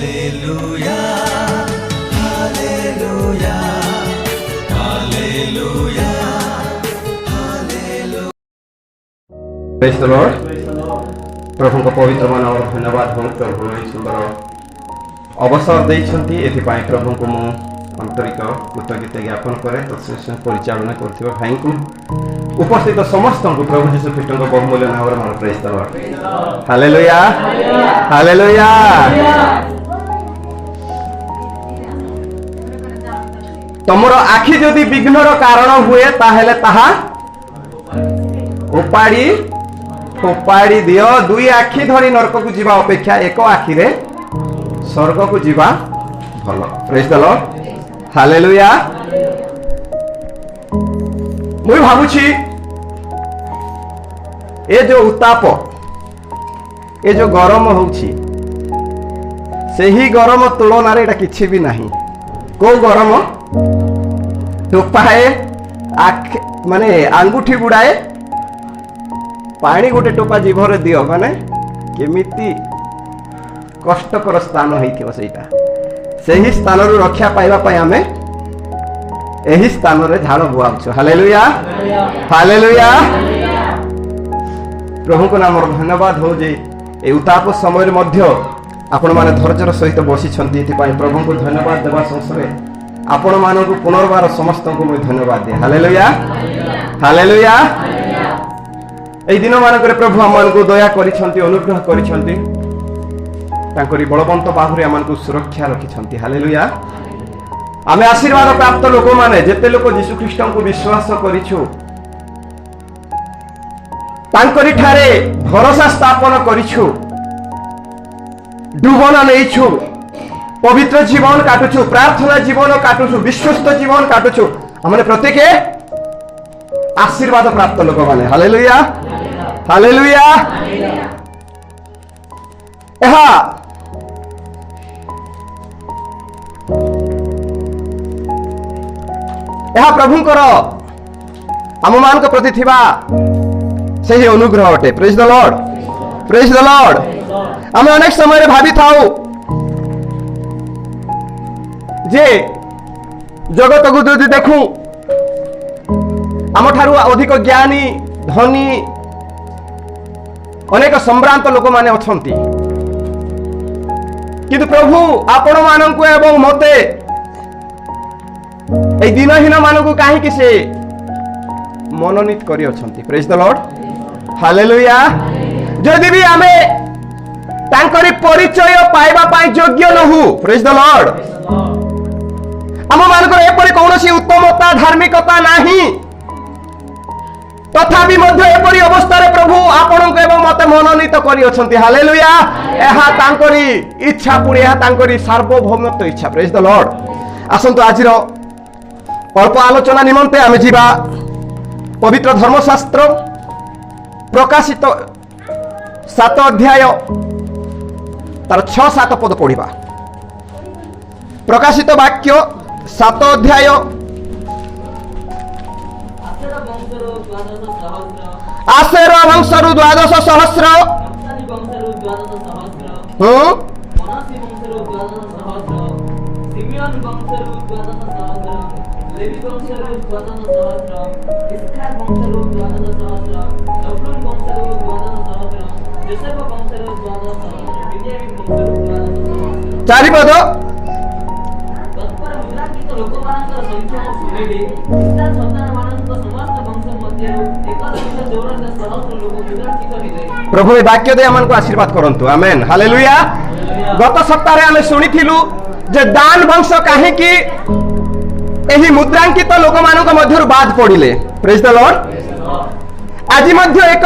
Hallelujah, hallelujah, hallelujah, hallelujah. Praise the Lord. प्रभु को पवित्र नाम धन्यवाद हो प्रभु सुंदर अवसर देइछंती एथिपाई प्रभु को मु आंतरिक कृतज्ञता ज्ञापन करे तत्सम परिचालन करथिबा भाई को उपस्थित समस्त को प्रभु यीशु ख्रीष्ट को बहुमूल्य नाम रे मन praise the lord hallelujah hallelujah. तमरो आखि जदि विघ्नर कारण हुए ताहेले ताहा उपाड़ी दियो दुई आखि धरी नरक को जीवा अपेक्षा एक आखि रे स्वर्ग को जीवा भलो। Praise the lord hallelujah. मुई भाबुछि ए जो उत्ताप ए जो गरम होउछि सेही गरम तुलना रे एटा किछि भी नाही। को गरम टोपाए माने आंगुठी बुड़ाए पानी गोटे टोपा जीभरे दियो माने केमिति कष्टकर स्थान होइथिबो सेटा सेही स्थान रु रक्षा पाइबा पय आमे एही स्थान रे झाड़ बुआउछु। Hallelujah hallelujah. प्रभु को नाम धन्यवाद हो जे ए उताप समय रे मध्य आपण माने धैर्यर सहित बसी छंती एथि पय प्रभु को धन्यवाद देबा संसरे आपण मानन को पुनर्बार समस्त को मैं धन्यवाद दे। Hallelujah hallelujah. ए दिन मानक प्रभु आम को दया करिछंती अनुग्रह करिछंती तांकरी बलवंत बाहुरे आम को सुरक्षा रखिछंती। हालेलुया। आमे आशीर्वाद प्राप्त लोक माने जेते लोक यीशु ख्रीष्ट को विश्वास करिछु तांकरी ठारे भरोसा स्थापन करिछु डुबन नेइछु पवित्र जीवन काटुछु प्रार्थना जीवन काटुछु विश्वस्त जीवन काटुछु हमने प्रत्येक आशीर्वाद प्राप्त लोक माने। Hallelujah hallelujah. यह प्रभुंकर आम मान प्रति थिबा सही अनुग्रह अटे। Praise the Lord praise the Lord. आम अनेक समय भावी थाउ जे जगत को यदि देखू आम ठारू अधिक ज्ञानी धनी अनेक सम्भ्रांत लोक माने अछंती किंतु प्रभु आपण माननकु एवं मते ए दिनहीन मानकु काहे कि से मनोनीत करी अछंती। Praise the lord hallelujah. जदि भी आमे तांकरी परिचय पाइबा पाई योग्य नहु प्रेज द लॉर्ड आम मानकर एपरि कौनसी उत्तमता धार्मिकता नाही तथापि मध्य एपरि अवस्था रे प्रभु आपन को एवं मते मनोनीत करी अछंती। हालेलुया। एहा तांकरी इच्छा पुणी एहा तांकरी सार्वभौमत्व इच्छा। Praise the lord. आसंतु आजिर अल्प आलोचना निमंते आमे जीवा पवित्र धर्मशास्त्र प्रकाशित 7 अध्याय तार 6-7 पद पढ़िबा। प्रकाशित वाक्य 7 अध्याय आसेर वंशरु 12 सहस्र चारि पद प्रभु ए वाक्य दे आमन को आशीर्वाद करंतु आमेन हालेलुया। गत सप्ताह रे आमे सुनिथिलु जे दान वंश काहे कि एही मुद्रांकित लोक मानक मध्यरु बाद पड़िले। Praise the Lord. आज मध्य एक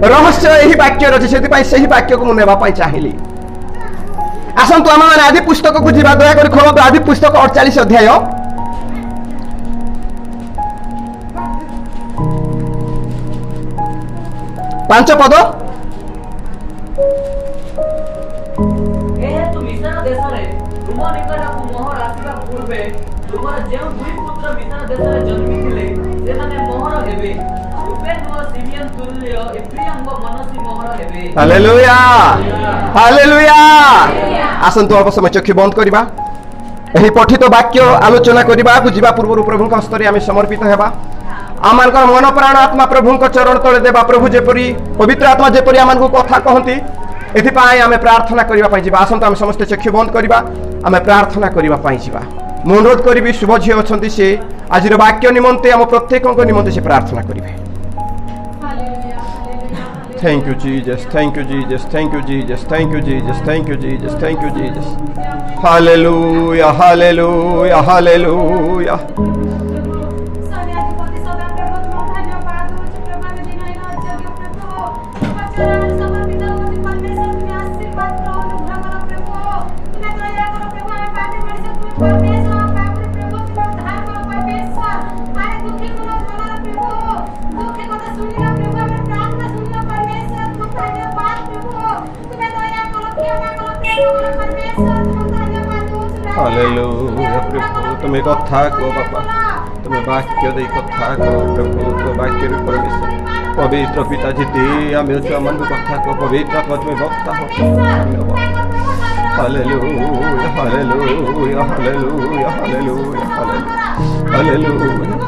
रहस्य एही वाक्य रछि सेति पई सही वाक्य को नेबा पई चाहिली। आसंतु आम माने आदि पुस्तक को जीवा दया करी खोलतो आदि पुस्तक 48 अध्याय 5 पद। Hallelujah hallelujah. आसतु अल्प समय चक्षु बंद करवा यही पठित वाक्य आलोचना करने को जीवा पूर्व प्रभु हस्तर आम समर्पित होगा आम मन प्राण आत्मा प्रभु चरण तले देवा प्रभु जेपरी पवित्र आत्मा जेपरी आम कथा कहती एथिपाई आम प्रार्थना करने जा आसतु आम समस्त चक्षु बंद करवा आम प्रार्थना करने जा मु अनुरोध करी शुभ झी अच्छा सी आज वाक्य निमंते आम प्रत्येक निमंते से प्रार्थना करेंगे Thank you, Jesus. Thank you, Jesus. Thank you, Jesus. Thank you, Jesus. Thank you, Jesus. Thank you, Jesus. Hallelujah. Hallelujah. Hallelujah. Hallelujah प्रभु तुम्हें कथा को बाबा तुम्हें वाक्य दे कथा को प्रभु तो वाक्य भी परमेश्वर पवित्र पिता जी आम मन कथा को पवित्र आत्मा तुम्हें वक्ता हो hallelujah hallelujah hallelujah hallelujah hallelujah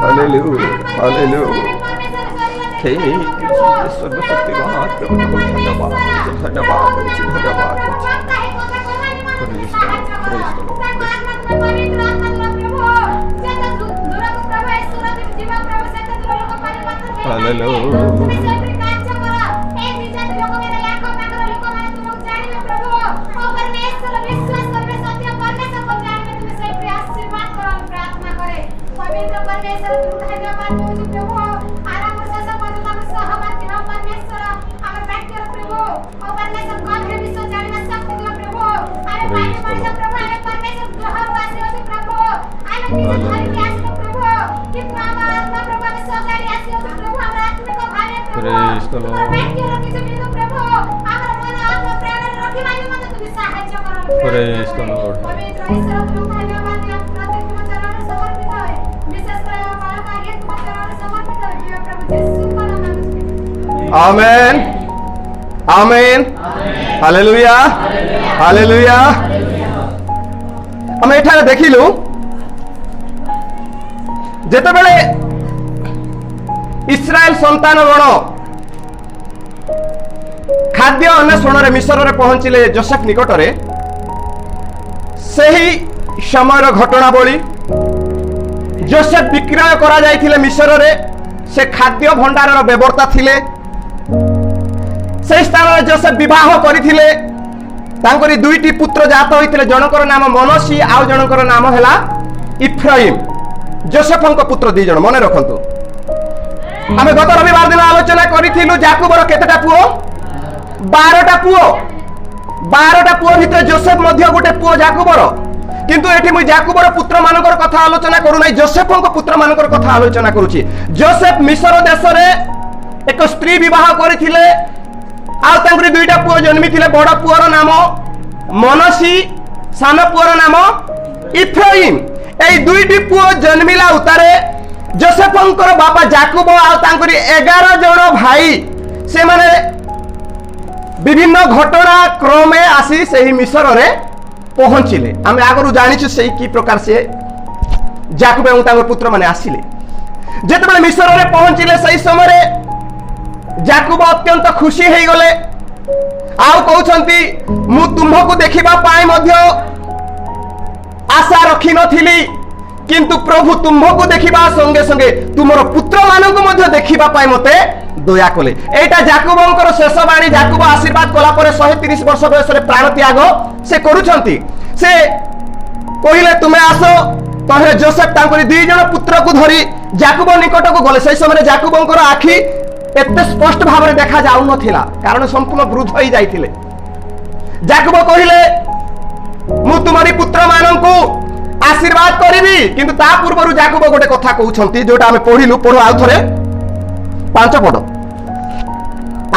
hallelujah hallelujah ठीक सर्वशक्तिमान प्रभु धन्यवाद धन्यवाद धन्यवाद Praise the Lord. Praise the Lord. Amen. Amen. Hallelujah. Hallelujah. हम एठारे देखिलु जेते बेले इस्राएल संतान गण खाद्य अन्वेषण मिस्र रे पहुंचले जोसेफ निकटरे सही समय घटनावली जोसेफ विक्रय करा जाइथिले मिस्र रे से खाद्य भंडार व्यवस्था थिले से स्थान रे जोसेफ विवाह करिथिले तांकरी दुईटी पुत्र जात होइथिले जनकर नाम मनसी आउ जनकर नाम हैला इफ्राइम जोसेफଙ୍କ पुत्र दी जण मने रखंतु आमे गत रविवार दिन आलोचना करिथिलु याकूबर केतेटा पुओ 12टा पुओ भितर जोसेफ मध्य गोटे पुओ याकूबर किंतु एठी मु याकूबर पुत्र मानकर कथा आलोचना करू नै जोसेफଙ୍କ पुत्र मानकर कथा आलोचना करूची जोसेफ मिस्र देश रे एक स्त्री विवाह करिथिले आ तांकरी दुईटा पुओ जन्मिथिले बड़ पुओर नाम मनसी सान पुओर नाम इफ्राइम ए दुईटी पुओ जन्मिला उतारे जोसेफंकर बापा याकूब आ तांकरी 11 जण भाई से माने विभिन्न घटना क्रमे आसी सही मिस्र रे पहुंचिले आमे आगरु जानिछु सही की प्रकार से याकूब एवं तांकर पुत्र माने आसिले जेतेबेले मिस्र रे पहुंचिले सही समय रे याकूब अत्यंत खुशी हे गले आउ कहउछंती मु तुमको देखिबा पाए मध्य आशा रखी नथिली किंतु प्रभु तुमको देखिबा संगे संगे तुमर पुत्र माननको मध्य देखिबा पाए मते दया कले एटा याकूबंकर शेष बाणी याकूब आशीर्वाद कला परे 130 वर्ष बयस रे प्राण त्याग से करूछंती से कहिले तुमे आसो तहे जोसेफ तांकरी दुई जण पुत्र को धरी याकूब निकट को गले सही समय याकूबंकर आखी एते स्पष्ट भाव में देखा जाउ नथिला कारण संपूर्ण वृद्ध होई जाइथिले याकूब कहिले मु तुमरी पुत्र माननकु आशीर्वाद करिवि किंतु ता पूर्वरु याकूब गोटे कथा कहउछंती जोटा हमें पढिलु पढो आउ थरे 5 पढो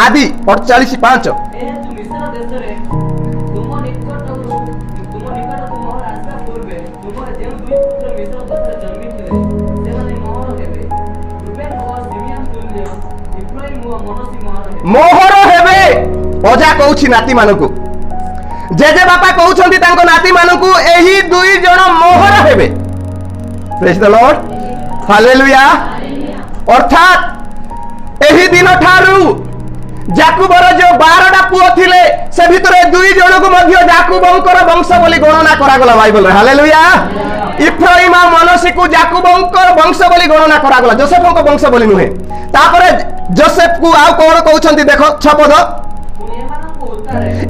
आदि 48:5 ए तु मिस्र देश रे तुम निकट तुम रास्ता पूर्वे तुम जे दुई पुत्र मिस्र देश रे जन्मिथिले से माने मोहर हेबे रूबेन ओ सिमियन तुल्य इफ्राइम ओ मनसी मोहर हेबे अजा कहउछि नाती मानको जेजे बापा कहउछंती तांको नाती मानकू एही दुई जण मोहर हेबे। Praise the lord, hallelujah. अर्थात एही दिन ठारू जाकुबर जो 12टा पुओ थिले से भितरे दुई जण को मध्य जाकुबंकर वंश बोली गणना करा गला बाइबल रे। हालेलुया। इफ्राइम आ मनसी को जाकुबंकर वंश बोली गणना करा गला, जोसेफक वंश बोली नुहे। तापरे जोसेफ को आ कोन कहउछंती देखो 6 पद,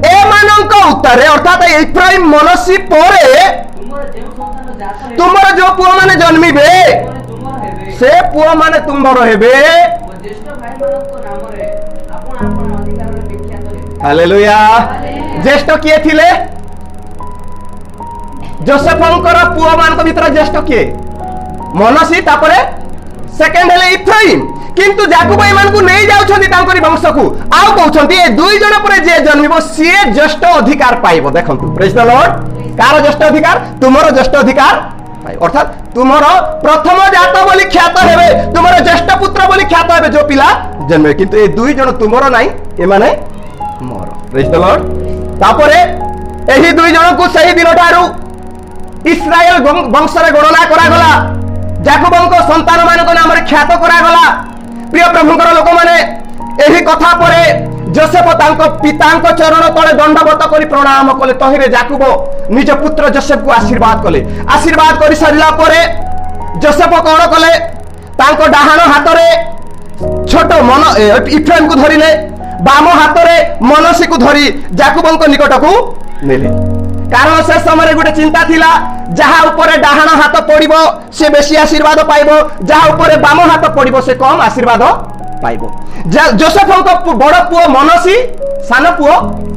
एमानंक उत्तरे अर्थात इफ्राइम मनसी परे तुमर जो पुओ माने जन्मिबे से पुओ माने तुमर हेबे। हालेलुया। ज्येष्ठ किए थिले? जोसेफंकर पुओ मान भीतर ज्येष्ठ किए? मनसी, तापरे सेकेंड हेले इफ्राइम। किंतु जाकुब एमान को नहीं जाउछंती तांकरी वंश को आउ कहउछंती ए दुई जण परे जे जन्मिबो सिए ज्येष्ठ अधिकार पाइबो। देखंतु प्रेज द लॉर्ड, कार ज्येष्ठ अधिकार? तुमरो ज्येष्ठ अधिकार पाइबो। अर्थात तुमरो प्रथम जात बोली ख्यात हेबे, तुमरो ज्येष्ठ पुत्र बोली ख्यात हेबे जो पिला जन्मे। किंतु ए दुई जण तुमरो नाही, ए माने मोर। Praise the Lord. तापरे एही दुई जण को सही दिन ठारू इस्राएल वंश रे गणना करा गला, जाकुबंक संतान मानक नाम रे ख्यात करा गला। प्रिय प्रभुकर लोक माने एही कथा परे जोसेफ तांको पितांको चरण तले दंडवत करी प्रणाम कले। तहिरे जाकुब निज पुत्र जोसेफ को आशीर्वाद कले। आशीर्वाद करी सरिला परे जोसेफ कोन कले? तांको डाहाण हाथ रे छोट मन इफ्राइम को धरिले, बाम हाथ रे मनसी को धरी जाकुबंक निकट को नेले। कारण से समय गोटे चिंता थिला, जहा ऊपर डाहाण हाथ पड़िबो से बेसी आशीर्वाद पाइबो, जहा ऊपर बाम हाथ पड़िबो से कम आशीर्वाद पाइबो। जोसेफंक बड़ पुओ मनसी, सान पुओ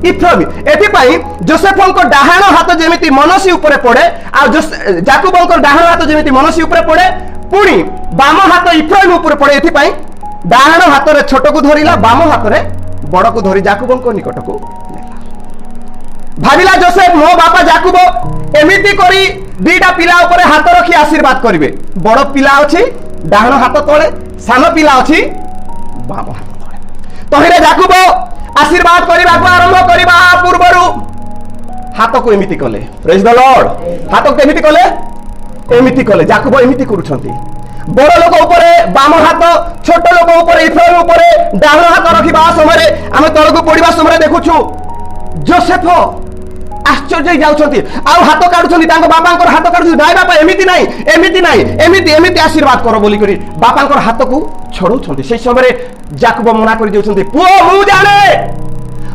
इफ्राइम। एथि पई जोसेफंक डाहाण हाथ जेमिति मनसी ऊपर पड़े आ जाकुबंक डाहाण हाथ जेमिति मनसी ऊपर पड़े, पुणी बाम हाथ इफ्राइम ऊपर पड़े। एथि पई डाहाण हाथ रे छोट को धरिला, बाम हाथ रे बड़ को धरी जाकुबंक निकट को नेला। भाविला जोसेफ मो बापा जाकुब एमिति करी दीटा पिला ऊपर हाथ रखी आशीर्वाद करिवे। बड़ पिला अछि डाहाण हाथ तळे, सान पिला अछि बाम हाथ तळे। तहिरे जाकुब आशीर्वाद करबाको आरंभ करबा पूर्वरु हाथ को एमिति कले। Praise the Lord. हाथ को एमिति कले, एमिति कले। जाकुब एमिति करूछंती, बड़ लोक ऊपर बाम हाथ, छोट लोक ऊपर इफ्राइम ऊपर डाहाण हाथ रखिबा समय आमे तळको पडिबा समय देखुछु जोसेफ आश्चर्य जाउछंती, आउ हाथ काढुछंती, तांको बापांकर हाथ काढुछंती। भाई बापा एमिति नाही, एमिति नाही, एमिति एमिति आशीर्वाद करो बोली करी बापांकर हाथ को छोड़ुछंती। से समय जाकुब मना करि देउछंती, पुओ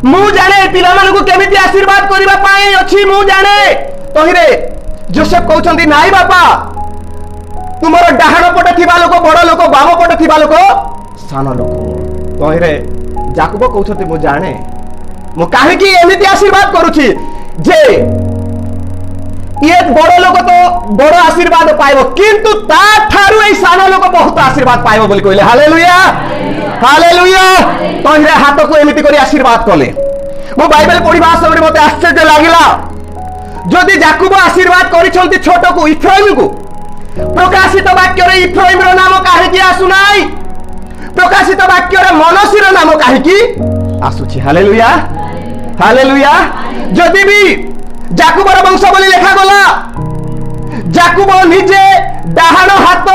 मु जाने पिला मानकु केमिति आशीर्वाद करिबा पाई अछि, मु जाने। तहिरे जोसेफ कहउछंती, नाही बापा, तुमर डाहाण पटे थिबा लोक बड़ लोक, बाम पटे थिबा लोक सान लोक। तहिरे जाकुब कहउछंती, मु जाने, मु काहे कि एमिति आशीर्वाद करूछि जे ये बड़ लोक तो बड़ आशीर्वाद पाइबो, किंतु ता ठारू ए सान लोक बहुत आशीर्वाद पाइबो बोली कहले। Hallelujah, hallelujah. तहिरे हाथ को एमिति करी आशीर्वाद कले। मु बाइबल पढिबा समय मते आश्चर्य लागिला, जदि जाकुब आशीर्वाद करिसंती छोट को इफ्राइम को, प्रकाशित वाक्य रे इफ्राइम रो नाम काहे कि आसु नाही? प्रकाशित वाक्य रे मनसी रो नाम काहे कि आसुछि? Hallelujah, hallelujah. जदि भी जाकुबर वंश बोली लेखा गला, जाकुब निजे डाहाण हाथ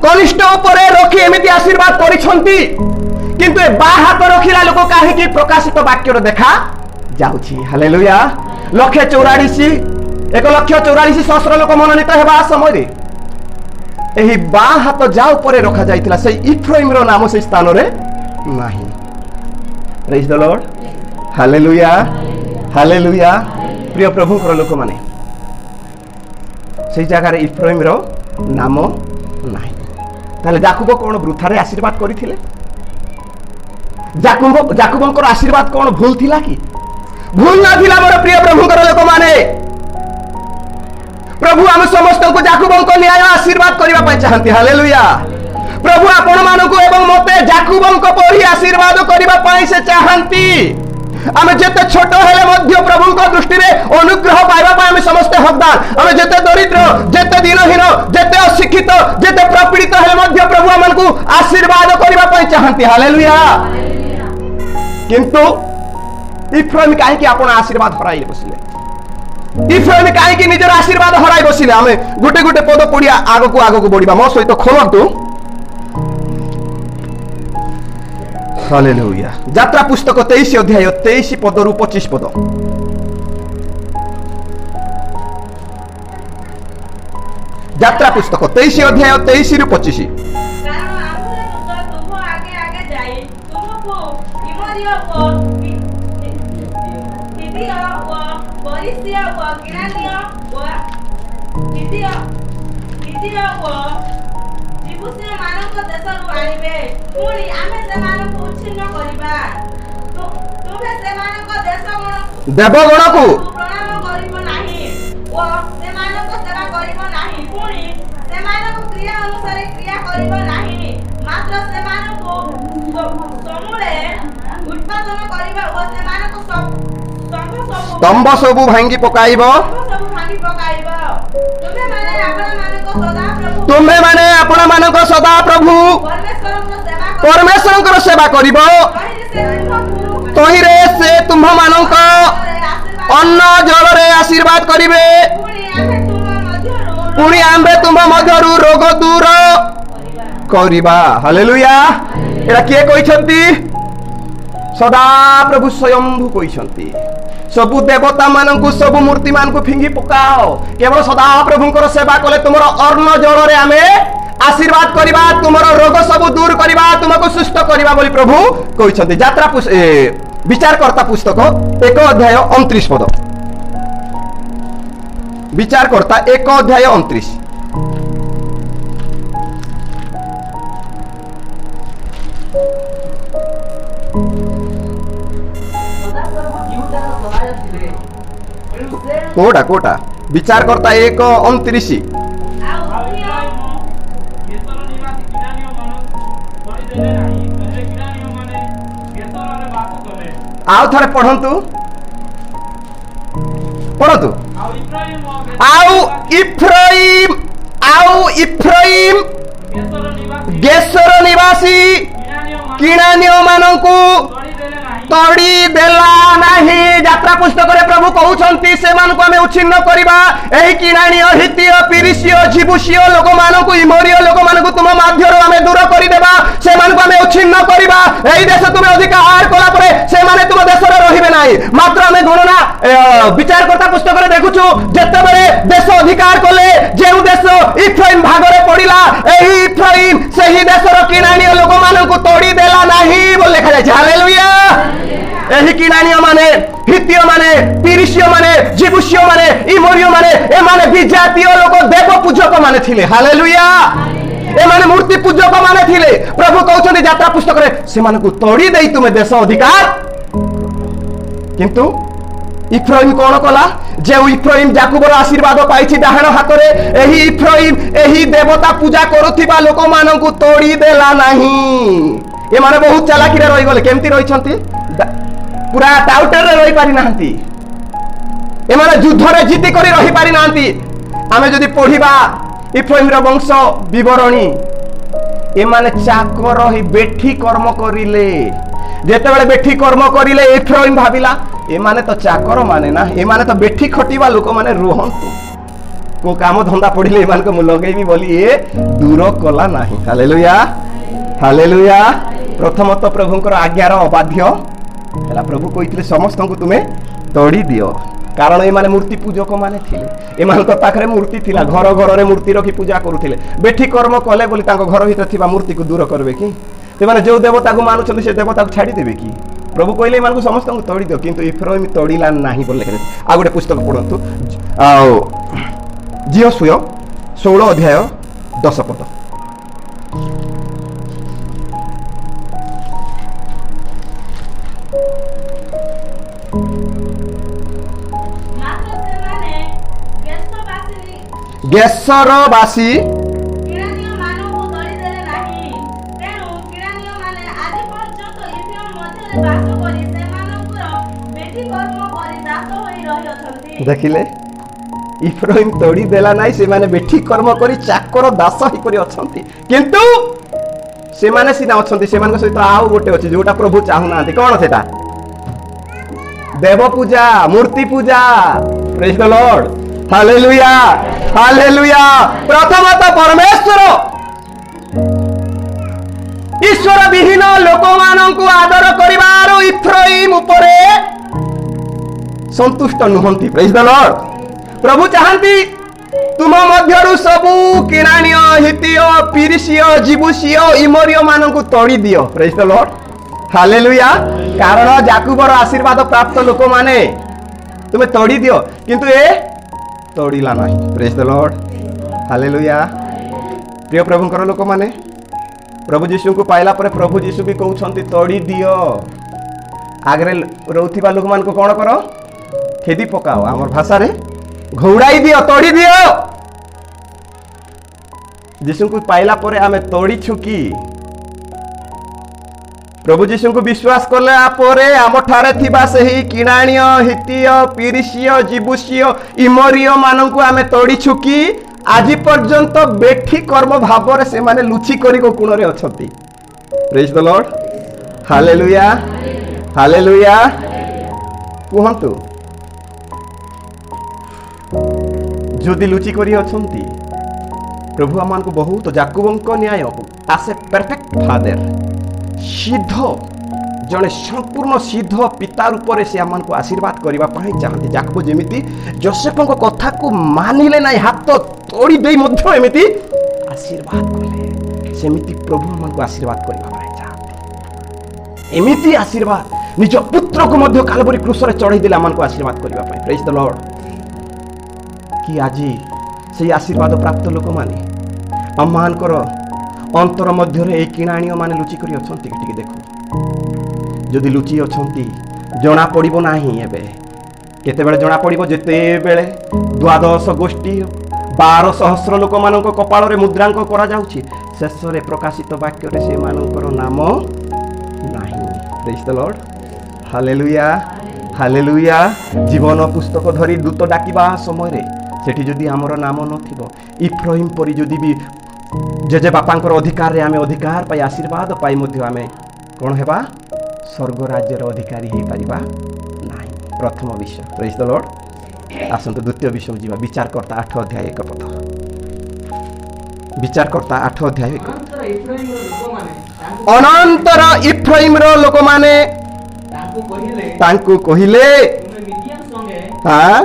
कनिष्ठ ऊपर रखी एमिति आशीर्वाद करिसंती, किंतु ए बा हाथ रखिला लोक काहे कि प्रकाशित वाक्य रो देखा जाउछि। हालेलुया। 1,44,000 लोक मनोनीत हेबा समय रे एही बा हाथ जा ऊपर रखा जाइतिला, से इफ्राइम रो नाम से स्थान रे नाही। Praise the lord. Hallelujah, hallelujah. प्रिय प्रभु कर लोक माने से जगह रे इफ्राइम रो नाम नाही। ताले जाकुब कोन वृथारे आशीर्वाद करिथिले? जाकुबंकर आशीर्वाद कोन भूल थिला कि? भूल ना थिला मोर प्रिय प्रभु कर लोक माने। प्रभु हम समस्त को जाकुबंक न्याय आशीर्वाद करबा पय चाहंती। हालेलुया। प्रभु आपण मानको एवं मते जाकुबंक परि आशीर्वाद करबा पय से चाहंती। आमे जेते छोट हेले मध्य प्रभु को दृष्टि रे अनुग्रह पाइबा पय हम समस्त हकदार। आमे जेते दरिद्र, जेते दीनहीन, जेते अशिक्षित, जेते प्रपीड़ित हेले मध्य प्रभु हमनको आशीर्वाद करबा पय चाहंती। हालेलुया। किंतु इफ्राइम काहे कि आपण आशीर्वाद हराई बसले? इफ्राइम कहीं निजर आशीर्वाद हराई बसिले आम गोटे गोटे पद पढ़िया आगक आगक बढ़िया मो सहित खोलतु हालेलुया यात्रा पुस्तक 23 अध्याय 23 पद रु 25 पद यात्रा पुस्तक 23 अध्याय 23 रु 25 देवगण को स्तंभ सबु भांगी पकाइब तुम्हें माने आपण मानक सदा प्रभु परमेश्वर सेवा करिब तहिरे से तुम्ह मानक अन्न जल रे आशीर्वाद करिवे पुणी आंबे तुम मध्यरु रोग दूर करिबा हालेलुया एरा किए कहिसंती सदा प्रभु स्वयंभू कहिसंती सबु देवता मानकु सबु मूर्ति मानकु फिंगी पकाओ केवल सदा प्रभुंकर सेवा कले तुमर अन्न जल रे आमे आशीर्वाद करिबा तुमर रोग सबु दूर करिबा तुमको सुस्थ करिबा बोली प्रभु कहिसंती यात्रा विचारकर्ता पुस्तक 1 अध्याय 29 पद विचारकर्ता 1 अध्याय 29 कोटा कोटा विचारकर्ता 1:29 आउ थरे पढ़ंतु पढ़तु आउ इफ्राइम गेसर निवासी किणानियो मानकु तड़ी देला नाही यात्रा पुस्तक रे प्रभु कहउछंती से मानकु हमें उच्छिन्न करिबा एही किणानियो हितियो पिरिसियो जिबुसियो लोक मानकु इमोरियो लोक मानकु तुम माध्यरो हमें दूर करि देबा से मानकु हमें उच्छिन्न करिबा एही देश तुमे अधिकार कला परे से माने तुम देश रे रहिबे नाही मात्र हमें गणना विचारकर्ता पुस्तक रे देखुछु जत्ते बेले देश अधिकार कले जेउ देश इफ्राइम भाग रे पडिला एही इफ्राइम सेही देशर किणानियो लोक मानकु तड़ी देला नाही बोल लिखा जाय हालेलुया एही किणानियो माने हितियो माने पिरिसियो माने जिबुसियो माने इमोरियो माने ए माने विजातीय लोक देव पूजक माने थिले हालेलुया ए माने मूर्ति पूजक माने थिले प्रभु कहउछन्ती यात्रा पुस्तक रे से मानकु तोड़ी देई तुमे देश अधिकार किंतु इफ्राइम कोन कला जे इफ्राइम याकूबर आशीर्वाद पाइछि डाहाण हाथ रे एही इफ्राइम एही देवता पूजा करूथिबा लोक मानकु तोड़ी देला नाही ए माने बहुत चालाकी रे रहि गले केमती रहिछन्ती पूरा टाउटर रे रहि पारि नाहंती ए माने युद्ध रे जीति करी रहि पारि नाहंती आमे जदी पढिबा इफ्राइम रो वंश विवरणी ए माने चाकर ही बेठी कर्म करिले जेते बेले बेठी कर्म करिले इफ्राइम भाबिला ए माने तो चाकर माने ना ए माने तो बेठी खटिबा लोक माने रोहंतु को काम धंदा पड़िले ए मान को लगेबी बोली ए दूर कला नाही हालेलुया हालेलुया प्रथमत प्रभुंकर आज्ञार अबाध्य हला प्रभु कहितले समस्त को तुमे तोड़ी दियो कारण ए माने मूर्ति पूजक माने थिले ए मान को पाखरे मूर्ति थिला घर घर रे मूर्ति रखी पूजा करूथिले बेठी कर्म कले बोली तांको घर भीतर थिबा मूर्ति को दूर करबे कि ते माने जो देवता को मानुछन से देवता को छाडी देबे कि प्रभु कहले मान को समस्त को तोड़ी दियो किंतु इफ्राइम तोड़ीला नाही बोल लिखले आ गोटे पुस्तक पढंतु जियोसुय 16 अध्याय 10 पद गेसरवासी देखिले इफ्राइम तोड़ी देला नाही से माने बेठी कर्म करी चाकर दास ही करी अछंती किंतु से माने सिना अछंती से माने सहित आउ गोटे अछि जोटा प्रभु चाहु नांती कोन सेटा देव पूजा मूर्ति पूजा praise the lord, hallelujah hallelujah. प्रथमतः परमेश्वर ईश्वर विहीन लोक मानू आदर करिवार इफ्राइम उपरे संतुष्ट नुहंती। Praise the lord. प्रभु चाहती तुम मध्यरु सबु किराणीय हितीय पिरिसीय जिबुसीय इमोरिय मानू तोड़ी दियो। Praise the lord, hallelujah. कारण जाकुबर आशीर्वाद प्राप्त लोक माने तुम्हें तोड़ी दियो, किंतु ए तोड़िला नहीं। Praise the lord, hallelujah. प्रिय प्रभुंकर लोक माने प्रभु जीशु को पाइला पर प्रभु जीशु भी कहउछंती तोड़ी दियो। आगरे रहउथिबा लोक मान को कोन करो, खेदी पकाओ, हमर भाषा रे घौड़ाई दियो, तोड़ी दियो। जीशु को पाइला पर आमे तोड़ी छुकी प्रभु जीशु को विश्वास करले आपोरे आम ठारे थिबा सही किराणीय हितीय पिरिसीय जिबुसीय इमोरिय मानंकु आमे तोड़ी छुकी आज पर्यंत बेठी कर्म भाव से माने लुचि करी को कोण रे अछंती। Praise the lord, hallelujah hallelujah. कहंतु जदि लुचि करी अछंती प्रभु आमान को बहुत जाकुबंक न्याय आसे परफेक्ट फादर सिद्ध जड़े संपूर्ण सिद्ध पिता रूप से आमान को आशीर्वाद करने चाहती। जाकुब जेमिति जोसेफ कथा को मानिले ना, हाथ तोड़ी दे एमिति आशीर्वाद कले, सेमिति प्रभु आमान को आशीर्वाद करने चाहती। एमिति आशीर्वाद निज पुत्र को मध्य कालवरी क्रूस रे चढ़ाई देले आमान को आशीर्वाद करने। Praise the Lord. कि आज से आशीर्वाद प्राप्त लोक माने आमानकर अंतर मध्य एक किणाणी माने लुचि करी अछंती कि देखो। जदि लुचि अछंती जना पड़िबो नाही। एबे केते बेले जना पड़िबो जेते बेले द्वादश गोष्ठी 12 सहस्र लोक मानक कपाल रे मुद्रांक करा जाउछि, शेष रे प्रकाशित वाक्य रे से मानकर नाम नाही। Praise the lord, hallelujah hallelujah. जीवन पुस्तक धरी दूत डाकिबा समय रे सेठी जदि हमर नाम नथिबो, इफ्राइम परि जदि भी जेजे बापांकर अधिकार रे आमे अधिकार पाई आशीर्वाद पाई मध्य आमे कोन हेबा स्वर्ग राज्यर अधिकारी हे परिबा नाही। प्रथम विषय। Praise the Lord. आसंत द्वितीय विषय जीवा विचारकर्ता 8 अध्याय 1 पद। विचारकर्ता 8 अध्याय 1। अनंतर इफ्राइम रो लोक माने तांकु कहिले हां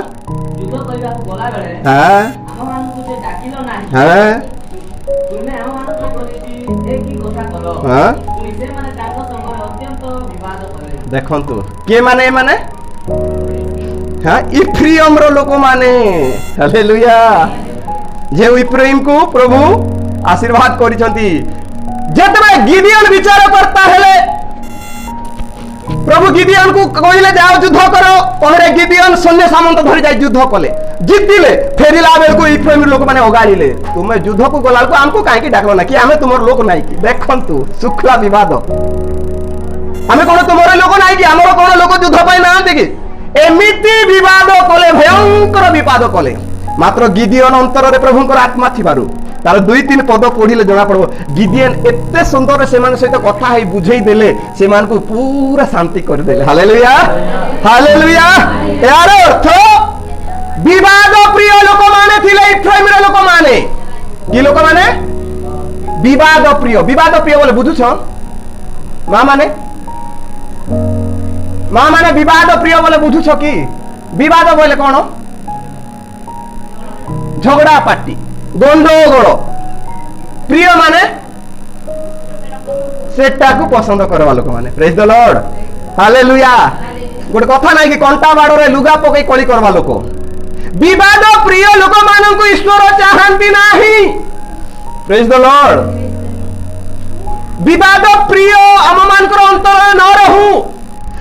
युद्ध करिबा बोला बेले हां हमन को जे डाकिलो नाही, हां तुमे हमन को करिति एक ही কথা करो। हां तुम से माने ताको संग अत्यंत विवाद करे। देखंतु के माने माने हां इफ्राइम रो लोक माने, हालेलुया। जे इफ्राइम को प्रभु आशीर्वाद करिसंती। जेतबे गिदियन विचार करता हेले प्रभु गिदियन को कहले जाओ युद्ध करो, पहरे गिदियन सैन्य सामंत धरि जाय युद्ध कले, जीतिले। फेरिला बेल को इफ्राइम लोक माने ओगाड़िले, तुमे युद्ध को गलाल को हमको काहे की डाकलो ना कि हमें तुमर लोक नाही कि। देखंतु शुक्ला विवाद, हमें कोन तुमर लोक नाही कि हमर कोन लोक युद्ध पाई ना देखि एमिति विवाद कले, भयंकर विवाद कले। मात्र गिदियन अंतर रे प्रभुंकर आत्मा थिबारु तार 2-3 पद पढ़िले जना पड़ो। गिदियन एते सुंदर से मान सहित कथा है बुझेई देले, से मान को पूरा शांति कर देले। Hallelujah hallelujah. यार अर्थ विवाद प्रिय लोक माने थिले इफ्राइम रे लोक माने। की लोक माने विवाद प्रिय। विवाद प्रिय बोले बुझुछ मां माने विवाद प्रिय बोले बुझुछ कि विवाद बोले कोन झगड़ा पार्टी गंडगोल। प्रिय माने सेटा को पसंद करवा लोक माने। Praise the lord, hallelujah. गोटे कथा नाही कि कंटा बाड़ रे लुगा पकई कली करवा लोक। विवाद प्रिय लोक मानन को ईश्वर चाहंती नाही। Praise the Lord. विवाद प्रिय हम मानकर अंतर न रहू,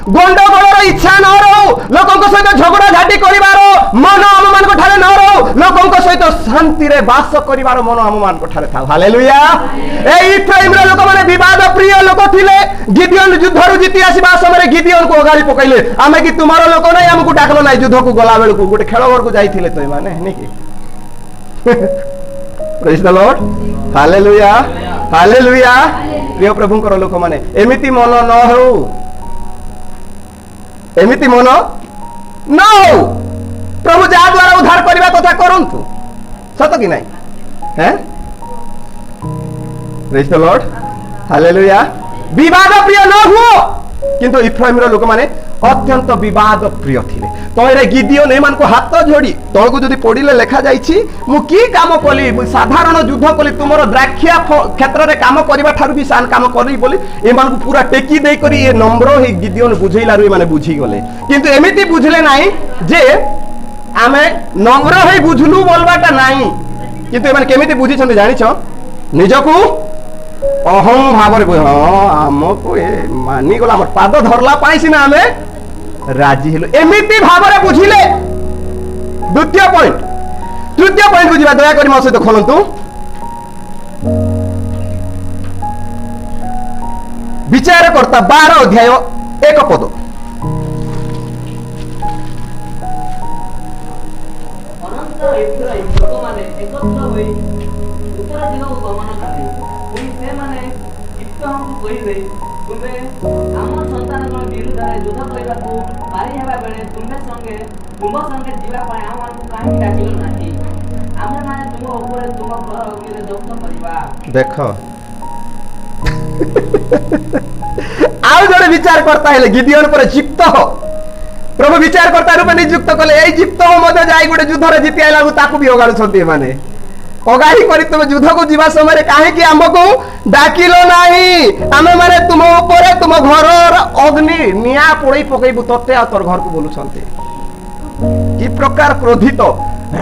गंडगोल इच्छा न रहू, लोकन सहित झगड़ा झाटी करिवार मन हम मान को ठारे न रहू, लोकन सहित शांति रे वास करिवार मन हम मान को ठारे था। हालेलुया। ए इफ्राइम रे लोक माने विवाद प्रिय लोक थिले। गिदियन युद्धरु जीति आसीबा समय गिदियन को ओगाली पकैले, आमे कि तुमारो लोक नै हमकु डाकलो नै युद्ध को गला बेल को गोटे खेल घर को जाइथिले तो माने नै कि। Praise the lord, hallelujah hallelujah. प्रिय प्रभुंकर लोक माने एमिति मन न हो, एमिति मन न हो। प्रभु जहाँ द्वारा उद्धार करवा कथा करंतु सत कि नहीं हैं प्रेज द लॉर्ड हालेलुया विवाद प्रिय न हुओ किंतु इफ्राइम लोक माने अत्यंत विवाद प्रिय थिले तोरे गिदियोन एमान को हाथ जोड़ी तळको जदी पडिले लेखा जाईछि मु की काम कली साधारण युद्ध कली तुमरो द्राक्षा क्षेत्र रे काम करबा थारु भी सान काम करी बोली एमान को पूरा टेकी देई करी ए नम्र हे गिदियोन बुझैलारु माने बुझी गले किंतु एमिति बुझले नाही जे आमे नम्र हे बुझलु बोलबाटा नाही किंतु एमान केमिति बुझी छन जानिछो निजको अहम भाव आमको मानी गला पाद धरला सिना आम राजी हेलु एमिति भाव बुझिले द्वितीय पॉइंट तृतीय पॉइंट बुझा दया कर मो सहित खोलतु विचारकर्ता 12 अध्याय 1 पद अनंत इफ्राइम लोकमाने एकत्र होई उत्तर दिगକୁ गमन कले पुଣି ସେମାନେ ଇଫ୍ରାଇମକୁ କହିବେ ତୁମେ ଆମ ସନ୍ତାନଙ୍କ ବିରୁଦ୍ଧରେ ଯୁଦ୍ଧ କରିବାକୁ ପାରି ହେବା ବେଳେ ତୁମ ସଙ୍ଗେ ଯିବା ପାଇଁ ଆମମାନଙ୍କୁ କାହିଁକି ଡାକିଲ ନାହିଁ ଆମେମାନେ ତୁମ ଉପରେ ତୁମ ଘର ଅଗ୍ନିରେ ଦଗ୍ଧ କରିବା ଦେଖ ଆଉ ଜଣେ ବିଚାର करता ହେଲେ गिदियोन पर जिप्त हो प्रभु विचार करता रूपे नियुक्त कले एई जिप्त हो मते जाई गोटे युद्धरे जीति आइला ताकू भी ओगाडु छथि माने ओगाही करी तुम युद्ध को जीवा समय काहे कि हमको डाकिलो नाही आमे माने तुम ऊपर तुम घर अग्नि निया पोड़ी पकईबु तते आ तोर घर को बोलु छथि की प्रकार क्रोधित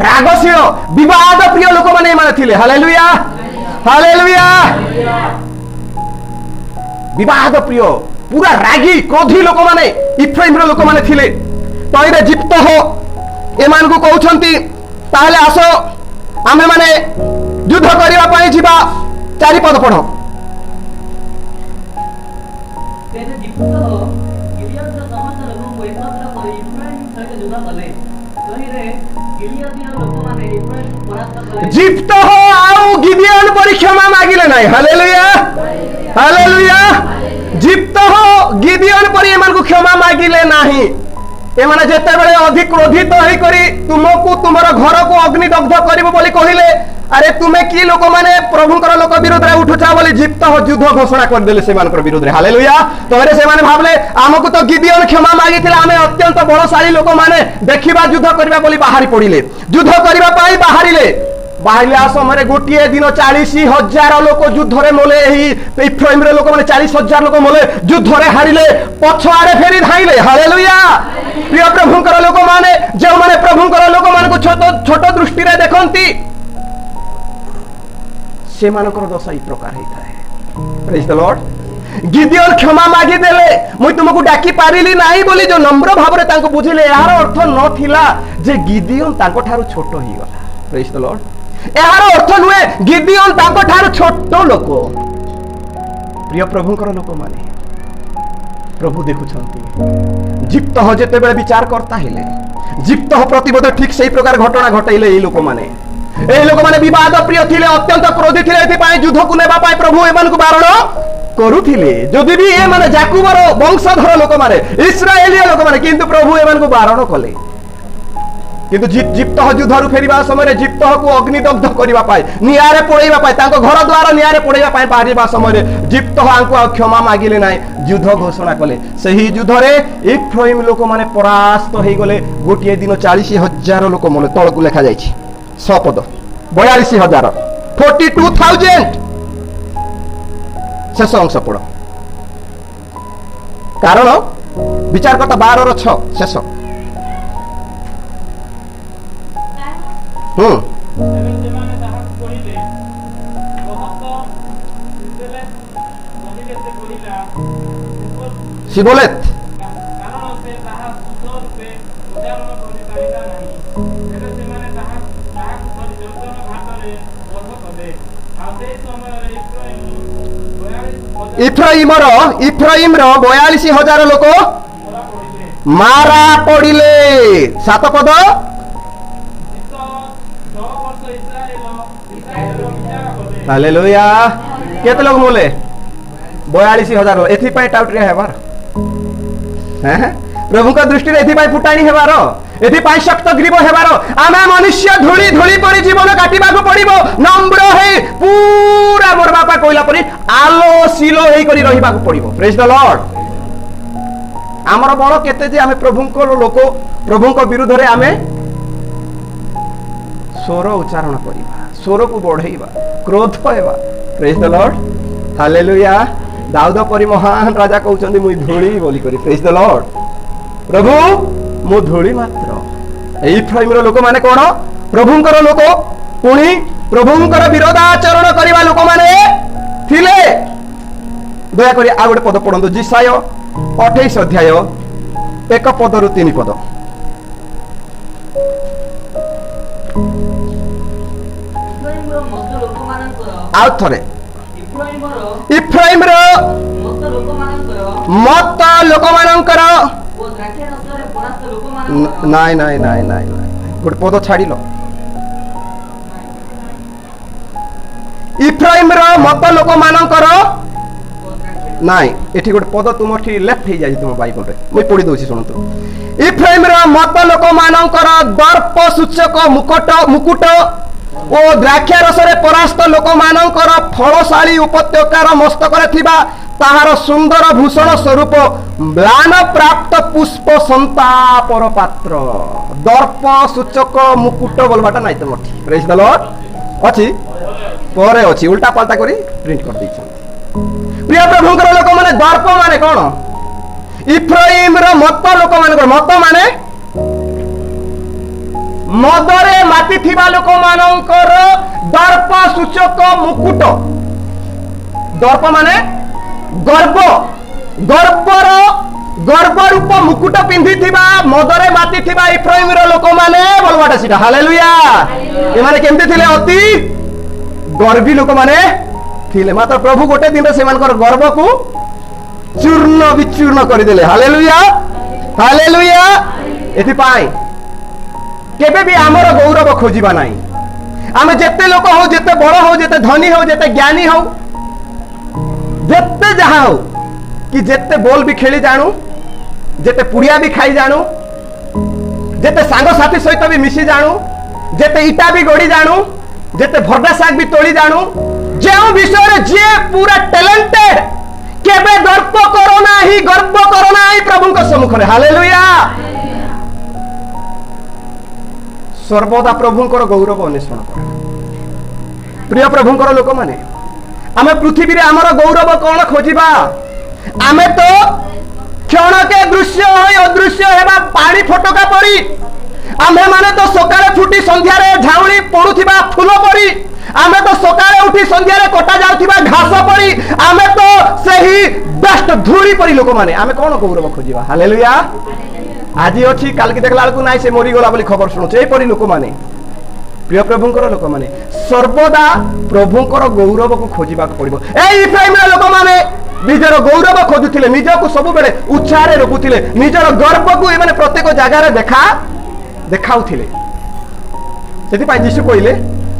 रागशील विवाद प्रिय लोक माने माने थिले हालेलुया हालेलुया विवाद प्रिय पूरा रागी क्रोधी लोक माने इफ्राइम लोक माने थिले तइरे जिप्त हो एमान को कहउछंती ताहले आसो आमे माने युद्ध करिवा पई जिबा 4 पद पढो तेने जिप्त हो गिलियद समस्त लोकଙ୍କୁ एकत्र କରି इफ्राइम सहित युद्ध कले तहिरे गिलियदीय लोक माने इफ्राइम को परास्त कले जिप्त हो आउ गिदियोन पर क्षमा मागिले नाही हालेलुया हालेलुया जिप्त हो गिदियोन पर एमान को क्षमा मागिले नाही एमाने जेते बेले अधिक क्रोधित होई करी तुमको तुमर घर को अग्निदग्ध करिवो बोली कहिले अरे तुमे की लोक माने प्रभुकर लोक विरोध रे उठुचा बोली जिप्त हो युद्ध घोषणा कर देले सेमानकर विरोध रे हालेलुया तोरे सेमाने भाबले हमको तो गिदियोन क्षमा मागिथिला आमे अत्यंत बड़शाली लोक माने देखिबा युद्ध करबा बोली बाहरी पड़िले युद्ध करबा पाई बाहरिले बाहरिले आ समय गोटिए दिन 40,000 लोक युद्ध रे मोले एही इफ्राइम रे लोक माने 40,000 लोक मोले युद्ध रे हारिले पछआरे फेरी धाइले हालेलुया प्रिय प्रभुकर लोक माने जे माने प्रभुकर लोक माने को छोट छोट दृष्टि रे देखंती से मानकर दशा ई प्रकार हे थाए प्रेज द लॉर्ड गिदियोन क्षमा मागी देले मुई तुमको डाकी पारिली नाही बोली जो नम्र भाव रे तांको बुझिले यार अर्थ न थिला जे गिदियोन तांको थारु छोट होई गला प्रेज द लॉर्ड यार अर्थ नुए गिदियोन तांको थारु छोट लोक प्रिय प्रभुकर लोक माने प्रभु देखुछंती जिप्त हो जेते बेले विचार करता हेले जिप्त हो प्रतिबोध ठीक सही प्रकार घटना घटैले ए लोक माने विवाद प्रिय थिले अत्यंत क्रोधी थिले एथि पाए युद्ध को नेबा पाए प्रभु एमान को बारण करूथिले जदि भी ए माने जाकुबर वंशधर लोक माने इस्राएलीय लोक माने किंतु प्रभु एमान को बारण कले किंतु जिप्त हो युद्धरु फेरिबा समय जिप्त को अग्निदग्ध करिबा पाए नियारे पोड़ैबा पाए तांको घर द्वार नियारे पोड़ैबा पाए बाहरिबा समय जिप्त आंको क्षमा मागिले नाही युद्ध घोषणा कले सही युद्ध रे इफ्राइम लोक माने परास्त होई गले गोटिए दिन 40,000 लोक मोले तळ को लेखा जाईछि 100 पद 42,000 42,000 शेष अंश पड़ कारण विचार करता 12 6 शेष शिबोलेत इफ्राइम 42,000 लोक मारा पड़िले 7 पद हालेलुया केते लोग मोले 42,000 एथि पाई टाउट रे हेबार हैं प्रभु का दृष्टि रे एथि पाई फुटाणी हेबार एथिपाई शक्त ग्रीव हेबार आमे मनुष्य धूली धूली परी जीवन काटिबाकू पड़िबो नम्र हे पूरा मोर बापा कहला परी आलो सिलो हेई करी रहिबाकू पड़िबो प्रेज द लॉर्ड आमर बड़ केते जे आमे प्रभुको लोक प्रभुको विरुद्ध रे आमे स्वर उच्चारण करिबा स्वर को बढ़ाइबा क्रोध हेबा प्रेज द लॉर्ड हालेलुया दाऊद परी महान राजा कहउचंदी मुई धूली बोली करी प्रेज द लॉर्ड प्रभु मो धूली मात्र एफ्राइमर लोक माने कोन प्रभुंकर लोक पुणी प्रभुंकर विरोधाचरण करिबा लोक माने थिले दया करी आ गोटे पद पढंतु जिसाय 28 अध्याय 1 पद रु 3 पद आउ थरे इफ्राइमर मत लोक मानकर नाई नाई नाई नाई गोटे पद छाड़िल इफ्राइमर मत लोक मानकर नाई एठी गोटे पद तुम लेफ्ट हो जाए तुम बाइबल रे मुई पढ़ी दउछि सुनतु इफ्राइमर मत लोक मानकर दर्प सूचक मुकुट ओ द्राक्षा रसरे परास्त लोक मानकर फलशाली उपत्यकार मस्तकरे थिबा ताहार सुंदर भूषण स्वरूप म्लान प्राप्त पुष्प संतापर पात्र दर्प सूचक मुकुट बोलबाटा नाइ त मठी प्रेज द लॉर्ड अछि परे अछि उल्टा पाल्टा करी प्रिंट कर दै छथि प्रिय प्रभुकर लोक माने दर्प माने कोन इफ्राइम रो मत लोक मानकर मत माने मदरे माति थिबा लोक मानकर दर्प सूचक मुकुट दर्प माने गर्व गर्वर गर्व रूप मुकुट पिंधि थिबा मदरे माति थिबा इफ्राइम रो लोक माने बोलबाटा सिटा हालेलुया ए माने केमते थिले अति गर्वी लोक माने थिले मात्र प्रभु गोटे दिन रे सेमानकर गर्व को चूर्ण विचूर्ण कर देले हालेलुया हालेलुया एथि पाई केबे भी आमर गौरव खोजिबा नाही आमे जेते लोक हो जेते बड़ हो जेते धनी हो जेते ज्ञानी हो जेते जहा हो कि जेते बॉल भी खेली जानू जेते पुड़िया भी खाई जानू जेते सांग साथी सहित भी मिसी जानू जेते इटा भी गड़ी जानू जेते भरडा साग भी तोड़ी जानू जे विषय रे जे पूरा टैलेंटेड केबे दर्प करो नाही गर्व करो नाही प्रभु को सम्मुख रे हालेलुया सर्वदा प्रभुंकर गौरव अन्वेषण कर प्रिय प्रभुंकर लोक माने आमे पृथ्वी रे हमर गौरव कोन खोजिबा आमे तो क्षण के दृश्य होय अदृश्य हेबा पानी फटका पड़ी आमे माने तो सकाळे फुटी संध्या रे झाउली पडुथिबा फूल पड़ी आमे तो सकाळे उठी संध्या रे कटा जाउथिबा घास पड़ी आमे तो सही बेस्ट धूली पड़ी लोक माने आमे कोन गौरव खोजिबा हालेलुया आज अच्छी काल की देखला बेलू नाई से मरीगला बोली खबर शुणुचे यहीपरी लोक मैंने प्रिय प्रभुंकर लोक मैंने सर्वदा प्रभुंकर गौरव को खोजा पड़ो लोक मैंने निजर गौरव खोजुले निजक सब बेले उत्साह रखुले निजर गर्व को ये प्रत्येक जगार देखाऊले से जीशु कहले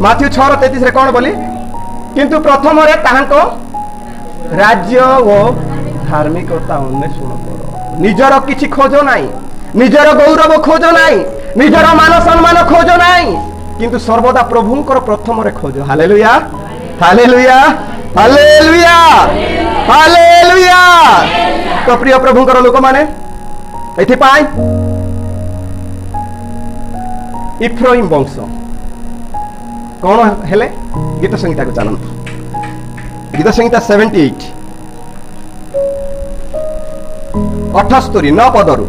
माथ्यू 6:33 कौन बोली किंतु प्रथम राज्य और धार्मिकता अन्वेषण कर निजर किछि खोज नाई निजर गौरव खोज नाई निजर मान सम्मान खोज नाई किंतु सर्वदा प्रभुंकर प्रथम रे खोज हालेलुया हालेलुया हालेलुया हालेलुया तो प्रिय प्रभुंकर लोक माने एथि पाई इफ्राइम वंश कौन हेले गीत संहिता को चलंतु गीत संहिता 78 78 9 पदरु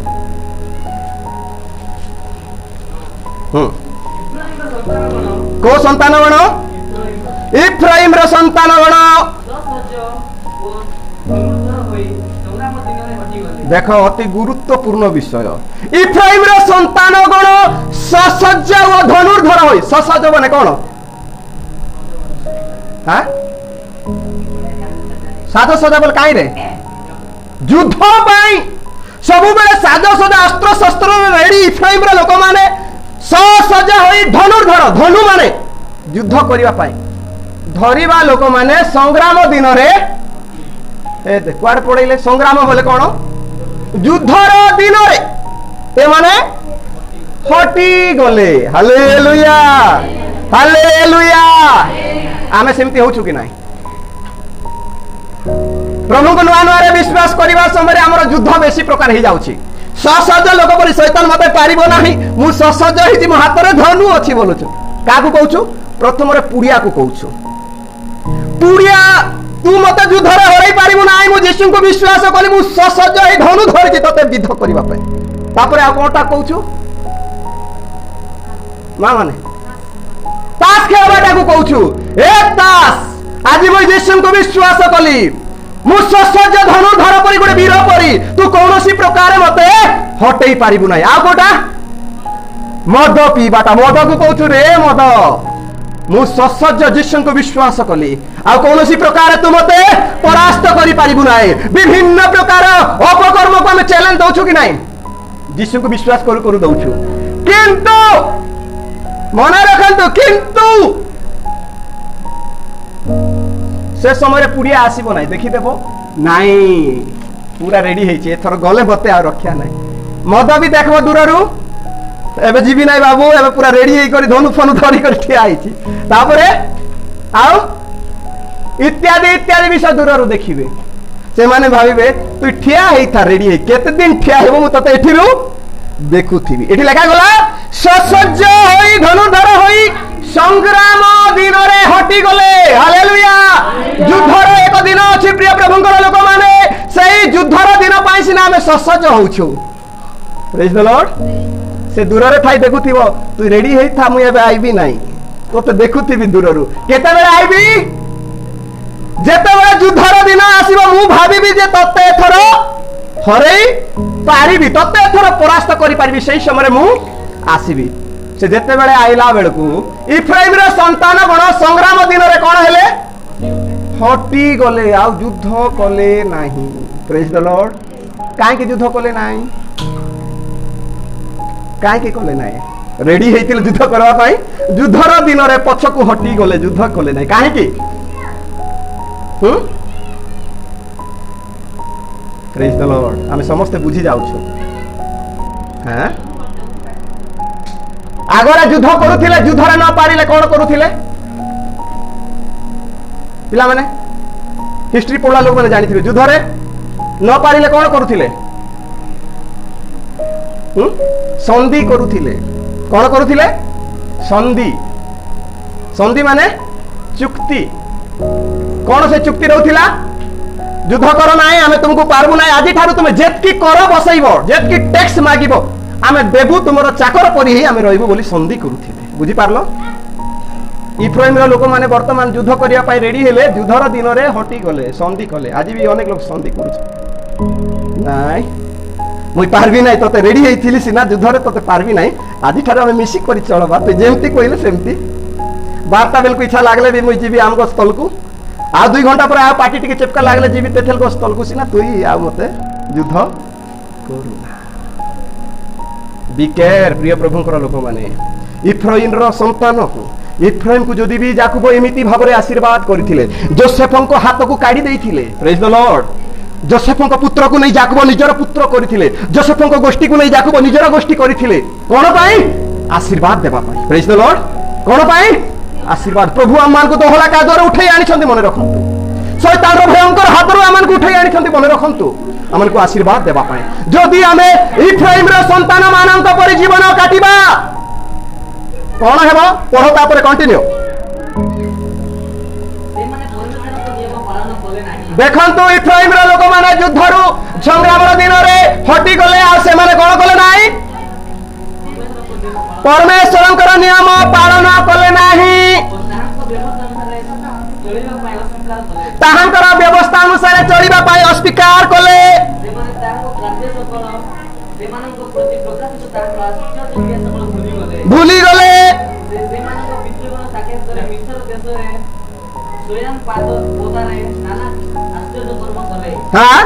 को संतान गण इफ्राइम रो संतान गण देख अति गुरुत्वपूर्ण विषय इफ्राइम रो संतान गण ससज्ज और धनुर्धर होई ससज्ज माने कौन हां साज सजा बोल काई रे युद्ध पाई सब बेले साज सजा अस्त्र शस्त्र रेडी इफ्राइम रो लोक माने ससज्ज होई धनुर्धर धनु माने युद्ध करिवा पाई धरिबा लोक माने संग्राम दिन रे ए दे क्वाड पड़ैले संग्राम बोले कौन युद्धर दिन रे ए माने हटी गले हालेलुया हालेलुया आमे सेमती होछु कि नाही प्रभु को नुआ नुआ विश्वास करने समय आमर युद्ध बेसी प्रकार हो जाउछि सहज लोक पर शैतान मते पारिबो नाही मु सहज हिति मो हाथ रे धनु अछि बोलुछु काकू कहूछु प्रथम रे पुड़िया को कहूछु पुड़िया तू मते युद्ध रे हरई पारिबो नाही मु यीशु को विश्वास कली मु सहज ही धनु धरि तते विद्ध करबा पय तापरे आ कोटा कहूछु मां माने तास खेलबाटा को कहूछु ए तास आज मु यीशु को विश्वास कली मु सहज धनु धर परी गोटे वीर परी तू कौनसी प्रकार मते हटई पारिबु नाही आ कोटा मद पीबाटा मद को कहूछु रे मद मु सहज यीशु को विश्वास कली आ कौनसी प्रकार तू मते परास्त करि पारिबु नाही विभिन्न प्रकार अपकर्म को हम चैलेंज दउछु कि नाही यीशु को विश्वास करू करू दउछु किंतु मन रखंतु किंतु से समय पुड़िया आसब ना देखीदेव नाई पूरा रेडी है एथर गले मते आ रक्षा ना मद भी देख दूर एबे जीवी ना बाबू एबे पूरा रेडी है धनु फनु धरिक ठिया आउ इत्यादि इत्यादि विषय दूर देखिए से माने भाविबे तू ठिया है रेडी है केते दिन ठिया हेबो मु तते एठिरु देखुथीबी एठी लेखा गला ससज्ज होई धनुधर होई संग्राम दिन रे हटी गले हालेलुया युद्धर एक दिन अछि प्रिय प्रभुंकर लोक माने सेही युद्धर दिन पाई सिना हमें ससज्ज होउछु प्रेज द लॉर्ड से दूर रे ठाई देखुथिबो तू रेडी हेई था मु एबे आइबी नाही तो ते देखुथिबी दूररु केते बेले आइबी जेते बेले युद्धर दिन आसीबो मु भाबिबी जे तते एथर हरेई पारिबी तते एथर परास्त करि पारिबी सेही समय मु आसीबी से जेते बेले आइला बेलकू इफ्राइम रे संतान गण संग्राम दिन रे कोन हेले हटी गले आ युद्ध कले नाही प्रेज द लॉर्ड काहे के युद्ध कले नाही काहे के कले नाही रेडी हेतिल युद्ध करबा पई युद्धर दिन रे पछकू हटी गले युद्ध कले नाही काहे के प्रेज द लॉर्ड हम समस्त बुझी जाउछु हां आगरा युद्ध करुथिले युद्धरे न पारिले कोन करुथिले पिला माने हिस्ट्री पढ़ा लोक माने जानिथिबे युद्धरे न पारिले कोन करुथिले संधि करुथिले कोन करुथिले संधि संधि माने चुक्ति कोन से चुक्ति रहउथिला युद्ध करो नाही आमे तुमको पारबु नाही आजि ठारू तुमे जेतकी कर बसैबो जेतकी टैक्स मागिबो आमे देबु तुमरो चाकर परी ही आमे रहइबो बोली संधि करुथिले बुझी पारलो इफ्राइम रो लोक माने वर्तमान युद्ध करिया पाई रेडी हेले युद्धर दिन रे हटी गले संधि कले आज भी अनेक लोग संधि करू नाइ मुई पारबी नाही तते रेडी हेइथिली सिना युद्धरे तते पारबी नाही आजि ठारू आमे मिसी करी चलबा तो जेमती कइले सेमती वार्ता बेल को इच्छा लागले भी मुई जीवी आमको स्थल को आ 2 घंटा पर आ पार्टी टिके चेपका लागले जीवी तेथेल को स्थल को सिना तुई आ मते युद्ध करू ना बिकेर प्रिय प्रभुंकर लोक माने इफ्राइम रो संतान को इफ्राइम को जदि भी जाकुब एमिति भाबरे आशीर्वाद करथिले जोसेफन को हाथ को काढी देइथिले प्रेज द लॉर्ड जोसेफन को पुत्र को नहीं जाकुब निजर पुत्र करथिले जोसेफन को गोष्ठी को नहीं जाकुब निजर गोष्ठी करथिले कोन पाई आशीर्वाद देबा पाई प्रेज द लॉर्ड कोन पाई आशीर्वाद प्रभु आमान को दोहला का द्वारा उठै आनी छथि मन रखंतु शैतान रो भयंकर हाथ रो आमान को उठै आनी छथि मन रखंतु आमान को आशीर्वाद देबा पाई जदि हमें इफ्राइम रो संतान मानन तो पर जीवन काटिबा कोन हेबो पढो तापर कंटिन्यू देखंतु इफ्राइम रो लोक माने युद्धरु संग्राम रो दिन रे हटी गले आ से माने कोन कले नाही परमेश्वरंकर नियम पालन कले नाही ताहांकर व्यवस्था अनुसार चलिबा पाई अस्वीकार कले भूली गले हाँ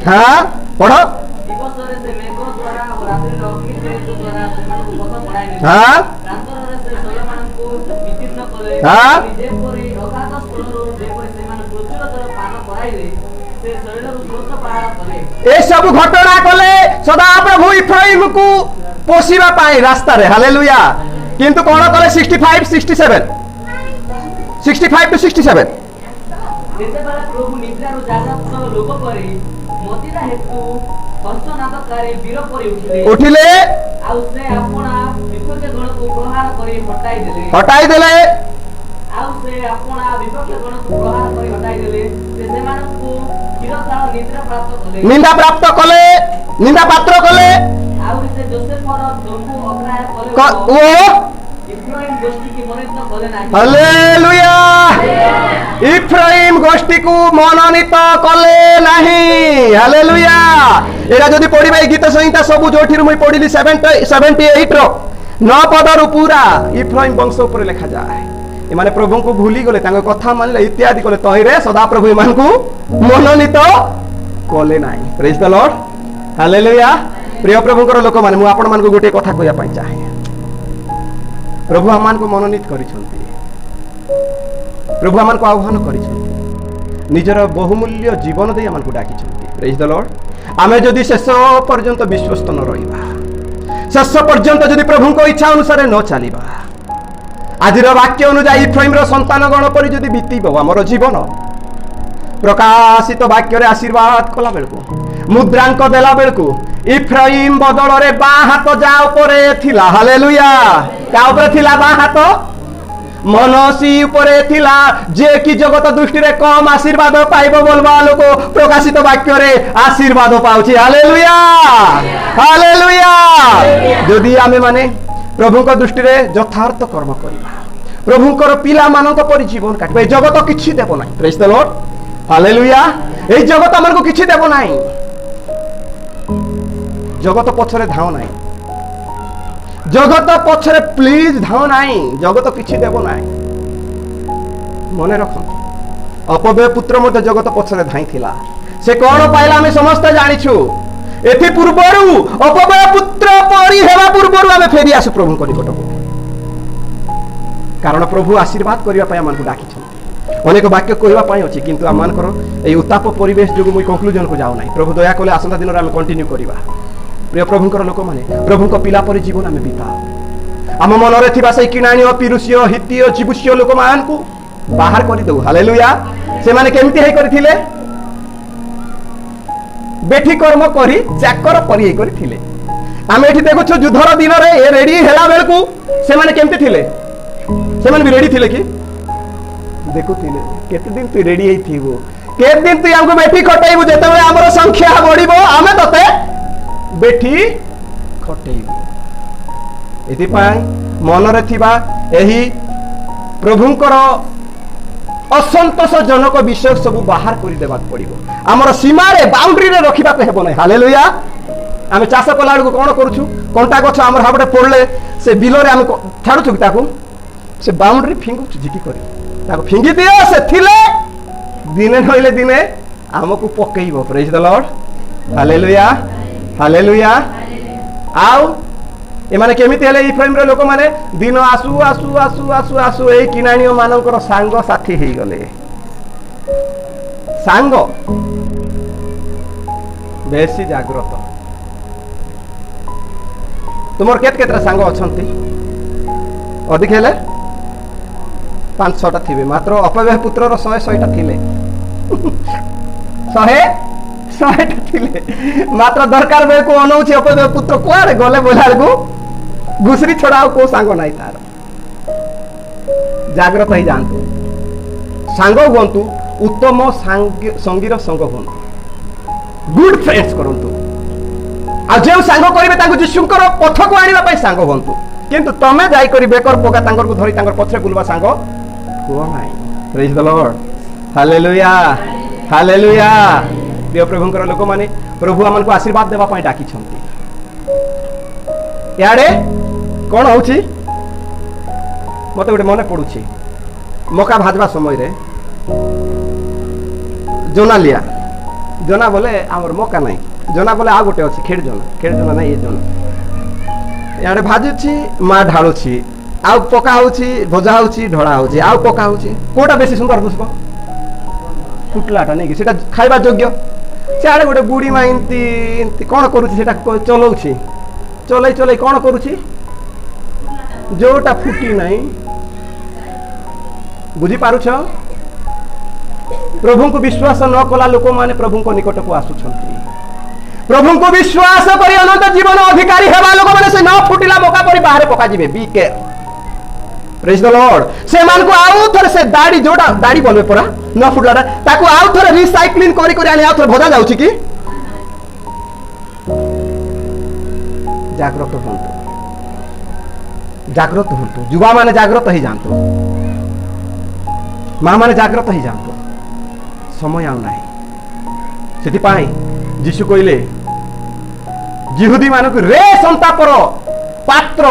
हाँ पढ़ो हाँ हाँ सब घटना कले सदा प्रभु इफ्राइम को पोषिबा पाई रास्ता रे हालेलुया किंतु कोन कले 65 67 65 to 67 ଯେତେବେଳେ ପ୍ରଭୁ ନିଦ୍ରାରୁ ଜାଗ୍ରତ ଲୋକ ପରି ମଦିରା ହେତୁ ହର୍ଷନାଦକାରୀ ବୀର ପରି ଉଠିଲେ ଆଉ ସେ ଆପଣା ବିପକ୍ଷ ଗଣକୁ ପ୍ରହାର କରି ହଟାଇ ଦେଲେ ଆଉ ସେ ଆପଣା ବିପକ୍ଷ ଗଣକୁ ପ୍ରହାର କରି ହଟାଇ ଦେଲେ ସେ ସେମାନଙ୍କୁ ଚିରକାଳ ନିନ୍ଦା ପ୍ରାପ୍ତ କଲେ ନିନ୍ଦା ପାତ୍ର କଲେ ଆହୁରି ସେ ଯୋସେଫର ଜମ୍ମୁ ଅଗ୍ରାହ୍ୟ ଓ ଇଫ୍ରାଇମ ଗୋଷ୍ଠୀ କି ମନୋନୀତ କଲେ ନାହିଁ ହାଲେଲୁୟା ইফ্রাইম গোষ্ঠীକୁ মনোনীত কলে ନାହିଁ হালেলুয়া এরা যদি পড়িবা এই গীত সংহিতা সবু যোঠির মুই পড়িলি 78 র 9 পদরু পুরা ইফ্রাইম বংশ উপরে লেখা যায় এমানে প্রভুଙ୍କୁ ভুলি গলে তাଙ୍କ কথা মানিলে ইত্যাদি কলে তহিরে সদা প্রভু এমানଙ୍କୁ মনোনীত কলে নাই প্রেজ দ্য লর্ড হালেলুয়া প্রিয় প্রভুଙ୍କର লোক মানে মু আপন মানকু গোটে কথা কইয়া পাই চাহে প্রভু আমানকু মনোনীত করিছন্তি प्रभु आम को आह्वान कर निजर बहुमूल्य जीवन दे आम डाकी प्रेज द लॉर्ड आमे जदि शेष पर्यंत विश्वस्त न रहिबा शेष पर्यंत जदि प्रभु को इच्छा अनुसार न चलिबा आजिर वाक्य अनुसार इफ्राइम रो संतान गण पर जदि बीतीबो हमर जीवन प्रकाशित वाक्य रे आशीर्वाद कला बेलको मुद्रांक देला बेलको इफ्राइम बदल रे बा हाथ जा उपरे थिला हालेलुया का उपरे थिला बा हाथ मनसी उपरे थिला जे कि जगत दृष्टि रे कम आशीर्वाद पाइबो बोलबा लोक प्रकाशित वाक्य रे आशीर्वाद पाउछि हालेलुया हालेलुया जदि आमे माने प्रभु को दृष्टि रे यथार्थ कर्म करिबा प्रभु को पिला मानक पर जीवन काटबा ए जगत किछि देबो नाही प्रेज द लॉर्ड हालेलुया ए जगत हमन को किछि देबो नाही जगत पछरे धाव नाही जगत पछरे प्लीज धाव नाही जगत किछि देबो नाही मने रखंतु अपव्यय पुत्र मते जगत पछरे धाई थिला से कोन पाइला हम समस्त जानिछु एथि पूर्वरु अपव्यय पुत्र परि हेबा पूर्वरु हम फेरी आसु प्रभु को निकटको कारण प्रभु आशीर्वाद करिया पय हमन को डाकी छथि अनेक वाक्य कहवा पय अछि किंतु हमन कर ए उताप परिवेश जोगु मुई कंक्लूजन को जाउ नाही प्रभु दया कले आसंता दिन रे हम कंटिन्यू करिबा प्रिय प्रभुंकर लोक माने प्रभुंक पिला पर जीवन आम बीता आम मन में से किणाणी पिरुषीय हितीय जीवुषीय लोक मान को बाहर कर दो हालेलुया से माने केमती है करथिले बेठी कर्म करी चाकर परी करथिले आम एठी देखु युद्धर दिन रे ए रेडी हेला बेल को से माने केमती थिले से माने भी रेडी थिले कि देखुथिले केते दिन तू रेडी हेई थिबो केते दिन तू हमको बेठी खटाइबो जेतेबे हमर संख्या बढ़िबो आमे तते बेठी खटेइबो एति पाई मन रे थिबा एही प्रभुंकर असंतोष जनक विषय सब बाहर कर देबा पड़िबो हमर सीमा रे बाउंड्री रे रखिबा पे हेबो नै हालेलुया आमे चाष कला को कोन करूछु कंटा गछ हमर हाबडे पड़ले से बिलो रे हम छाडुछु ताकू से बाउंड्री फिंगु झिकी करी ताको फिंगी दियो से थिले दिने नइले दिने हमकु पकेइबो praise the lord hallelujah hallelujah आउ एमाने केमिति हेले इफ्राइम रे लोक माने दिन आसु आसु आसु आसु आसु ए किनानियो मानकर सांग साथी हेई गले सांग बेसी जागृत तुमर केतरा सांग अछंती अधिक हेले 5-6 टा थिबे मात्र अपव्यय पुत्र रो 100 टा थिले 100 टा थिले मात्र दरकार बे को अनौछि अपव्यय पुत्र कोआरे गले बोलार को घुसरी छोड़ाओ को सांग नाही तार जागृत ही जानतु सांग हुंतु उत्तम संगीर संग हुंतु गुड फ्रेंड्स करंतु आ जे सांग करिवे ताको जिसुंकर पथ को आनिबा पई सांग हुंतु किंतु तमे जाई करी बेकर पोका तांकर को धरि तांकर पछरे बुलवा सांग को नाही praise the lord hallelujah hallelujah प्रिय प्रभुंकर लोक माने प्रभु हमन को आशीर्वाद देबा पई डाकी छंती याडे कौन होची मते गोटे मने पड़ुछि मका भाजबा समय रे जोना लिया जोना बोले हमर मका नहीं जोना बोले आ गोटे अछि खेड़ जोना नहीं ये जोना याडे भाजुछि मा ढाळुछि आ पका होछि भजा होछि ढळा होछि आ पका होछि कोटा बेसी सुंदर दुसबो फुटलाटा नहीं कि सेटा खाइबा योग्य सियाड़े गोटे बुढ़ी माँ एमती कौन करुँचे चलाऊँगी चलै चलै कौन करुँची जोटा फुटी नहीं बुझी पारुछ प्रभु को विश्वास न कला लोक माने प्रभु को निकट को आसुछंती प्रभु को विश्वास करी अनंत जीवन अधिकारी हेबा लोक माने से न फुटिला मौका परी बाहर पका जिवे be care praise the lord से मान को आउ थरे से दाढ़ी जोटा दाढ़ी बोलबे परा न फुटलाटा ताको आउ थरे रिसाइक्लिंग करी करी आनी आउ थरे भजा जाउची की जागृत हंतु युवा माने जागृत ही जानतो माँ माने जागृत ही जानतो समय आउ नाही सेति पाई यीशु कहले जिहुदी मानक रे संतापर पात्र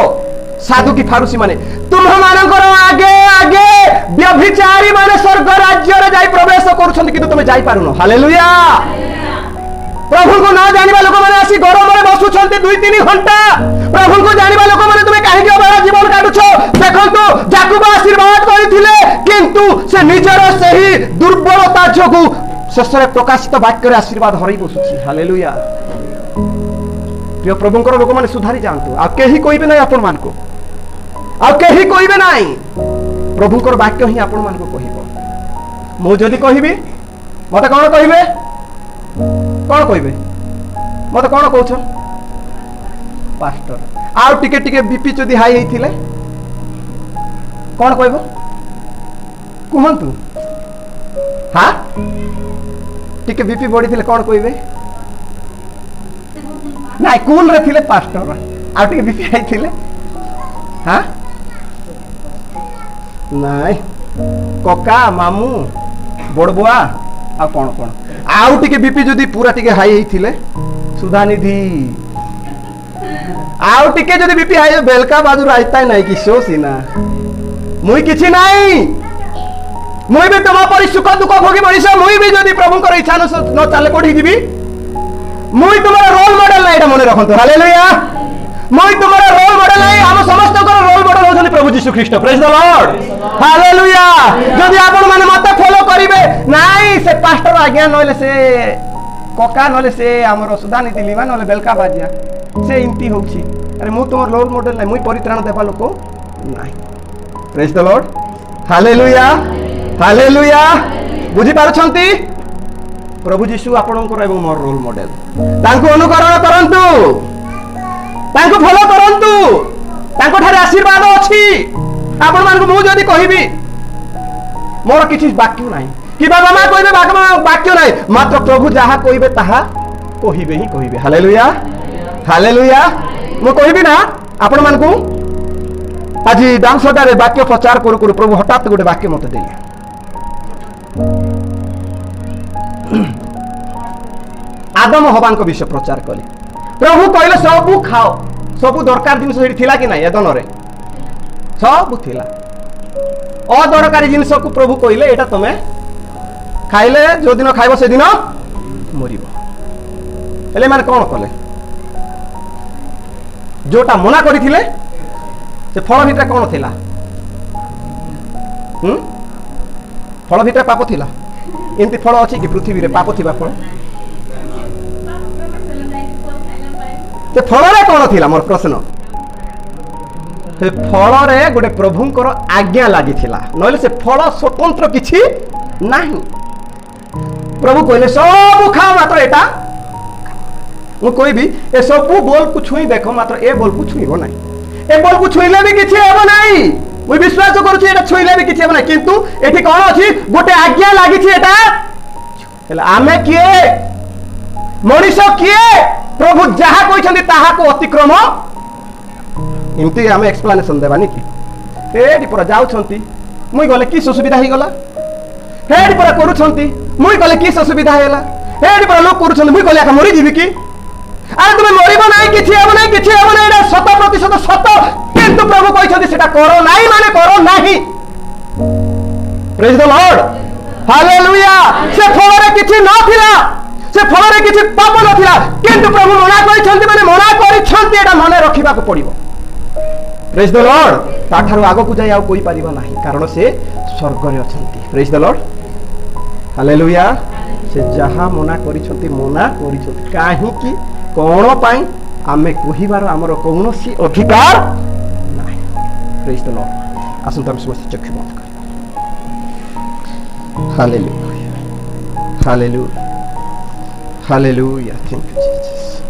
साधु की फारुसी माने तुम मानकर आगे आगे व्यभिचारी माने स्वर्ग राज्य रे जाई प्रवेश करूछन किंतु तुम जाई पारुनो हालेलुया प्रभु को न जानिबा लोक माने आसी गरम रे बसुछन्ते 2-3 घंटा प्रभु को जानिबा लोक माने तुमे काहे के बड़ा जीवन काटुछो देखंतु याकूब आशीर्वाद करिथिले किंतु से निजर सही दुर्बलता जोगु शेषरे प्रकाशित वाक्य रे आशीर्वाद हरई बसुछि हालेलुया प्रिय प्रभुंकर लोक माने सुधारी जानतु आ केही कहबे नै आपन मान को आ केही कहबे नै प्रभुंकर वाक्य ही आपन मान को कहिबो मो जदी कहिबी मते कोन कहिबे कौन कहबे मत कौन कौछ पास्टर आउ टिके टिके बीपी जदि हाई होइथिले कौन कहबो कुहंतु हां टिके बीपी बढ़ी थिले कौन कहबे नाइ कूल रे थिले पास्टर आउ टिके बीपी हाई थिले हां नाइ कका मामू बड़बुआ आ कौन कौन आउ टिके बीपी जदि पूरा टिके हाई होइथिले सुधानिधि आउ टिके जदि बीपी हाई बेलका बाजू राइताय नाही कि शो सीना मुई किछि नाही मुई भी तमा परि सुख दुख भोगी मनिष मुई भी जदि प्रभुंकर इच्छा न चाले कोठी जीवी मुई तुम्हारा रोल मॉडल नाही एटा मने रखंतो हालेलुया मुई तुम्हारा रोल मॉडल नाही हम समस्त को रोल मॉडल होछन प्रभु यीशु ख्रीष्ट प्रेज द लॉर्ड हालेलुया जदि आपण माने मते फॉलो करिवे नाही से पास्टर आज्ञा नले से कका नले से हमरो सुधानी दिलीमा नले बेलका बाजिया से इंती होछि अरे मु तुमर रोल मॉडल नाही मुई परित्राण देबा लोक नाही praise the lord hallelujah hallelujah बुझी पारुछंती प्रभु यीशु आपणकर एवं मोर रोल मॉडल तांको अनुकरण करंतु तांको फॉलो करंतु तांको ठारे आशीर्वाद अछि आपण मान को मु जदी कहिबी मोर किछि वाक्य नाही कि बाबा मा कहबे वाक्य नाही मात्र प्रभु जहा कहबे ताहा कहिबे ही कहिबे हालेलुया हालेलुया मु कहिबी ना आपण मान को आज डांसटा रे वाक्य प्रचार करू करू प्रभु हठात गोटे वाक्य मते देले आदम हवान को विषय प्रचार कले प्रभु कहले सबू खाओ सबू दरकार जिनस थिला कि नहीं एदन रे सबू थिला अदरकारी जिनस को प्रभु कहले एटा तमे खाइले जो दिन खाइबो से दिन मरिबो एले माने कोन कले जोटा मना करिथिले से फल भितर कोन थिला फल भितर पाप थिला एंती फल अछि कि पृथ्वी रे पाप थिबा फल ते फल रे कोन थिला मोर प्रश्न से फल रे गोटे प्रभुंकर आज्ञा लागि थिला नले से फल स्वतंत्र किछि नाही प्रभु कहले सब खा मात्र एटा मु कहबी ए सब बोल को छुई देखो मात्र ए बोल को छुईबो नाही ए बोल को छुईले भी किछि हेबो नाही मु विश्वास करूछि एटा छुईले भी किछि हेबो नाही किंतु एठी कोन अछि गोटे आज्ञा लागि छि एटा हेला आमे किए मनीष किए प्रभु जहा कहते ताहा को अतिक्रम इमती आम एक्सप्लेनेशन देवानी कि एडी पूरा जाउछंती मुई गले कि सुविधा ही गला हेडी पूरा करूछंती मुई गले कि सुविधा हैला हेडी पूरा लोग करूछंती मुई गले मरि जीवी कि अरे तुम मरिबो नाही किछि हेबो नाही एटा 100% सत किंतु प्रभु कहछंती सेटा करो नाही माने करो नाही प्रेज द लॉर्ड हालेलुया से फल रे किछि नथिला से फल रे किछि पाप नथिला किंतु प्रभु मना करिछंती माने मना करिछंती एटा मने रखिबा को पड़िबो प्रेज द लॉर्ड ताठारु आगो को जाय आ कोई परिबा नाही कारण से स्वर्ग रे अछंती प्रेज द लॉर्ड हालेलुया से जहाँ मना करिसंती मना करिसंती काहेकि कौन पाई आमे कहिबार हमर कौनसी अधिकार नाही। Praise the Lord. आसंता हम समस्त चक्षु बंद कर। Hallelujah hallelujah hallelujah. Thank you Jesus,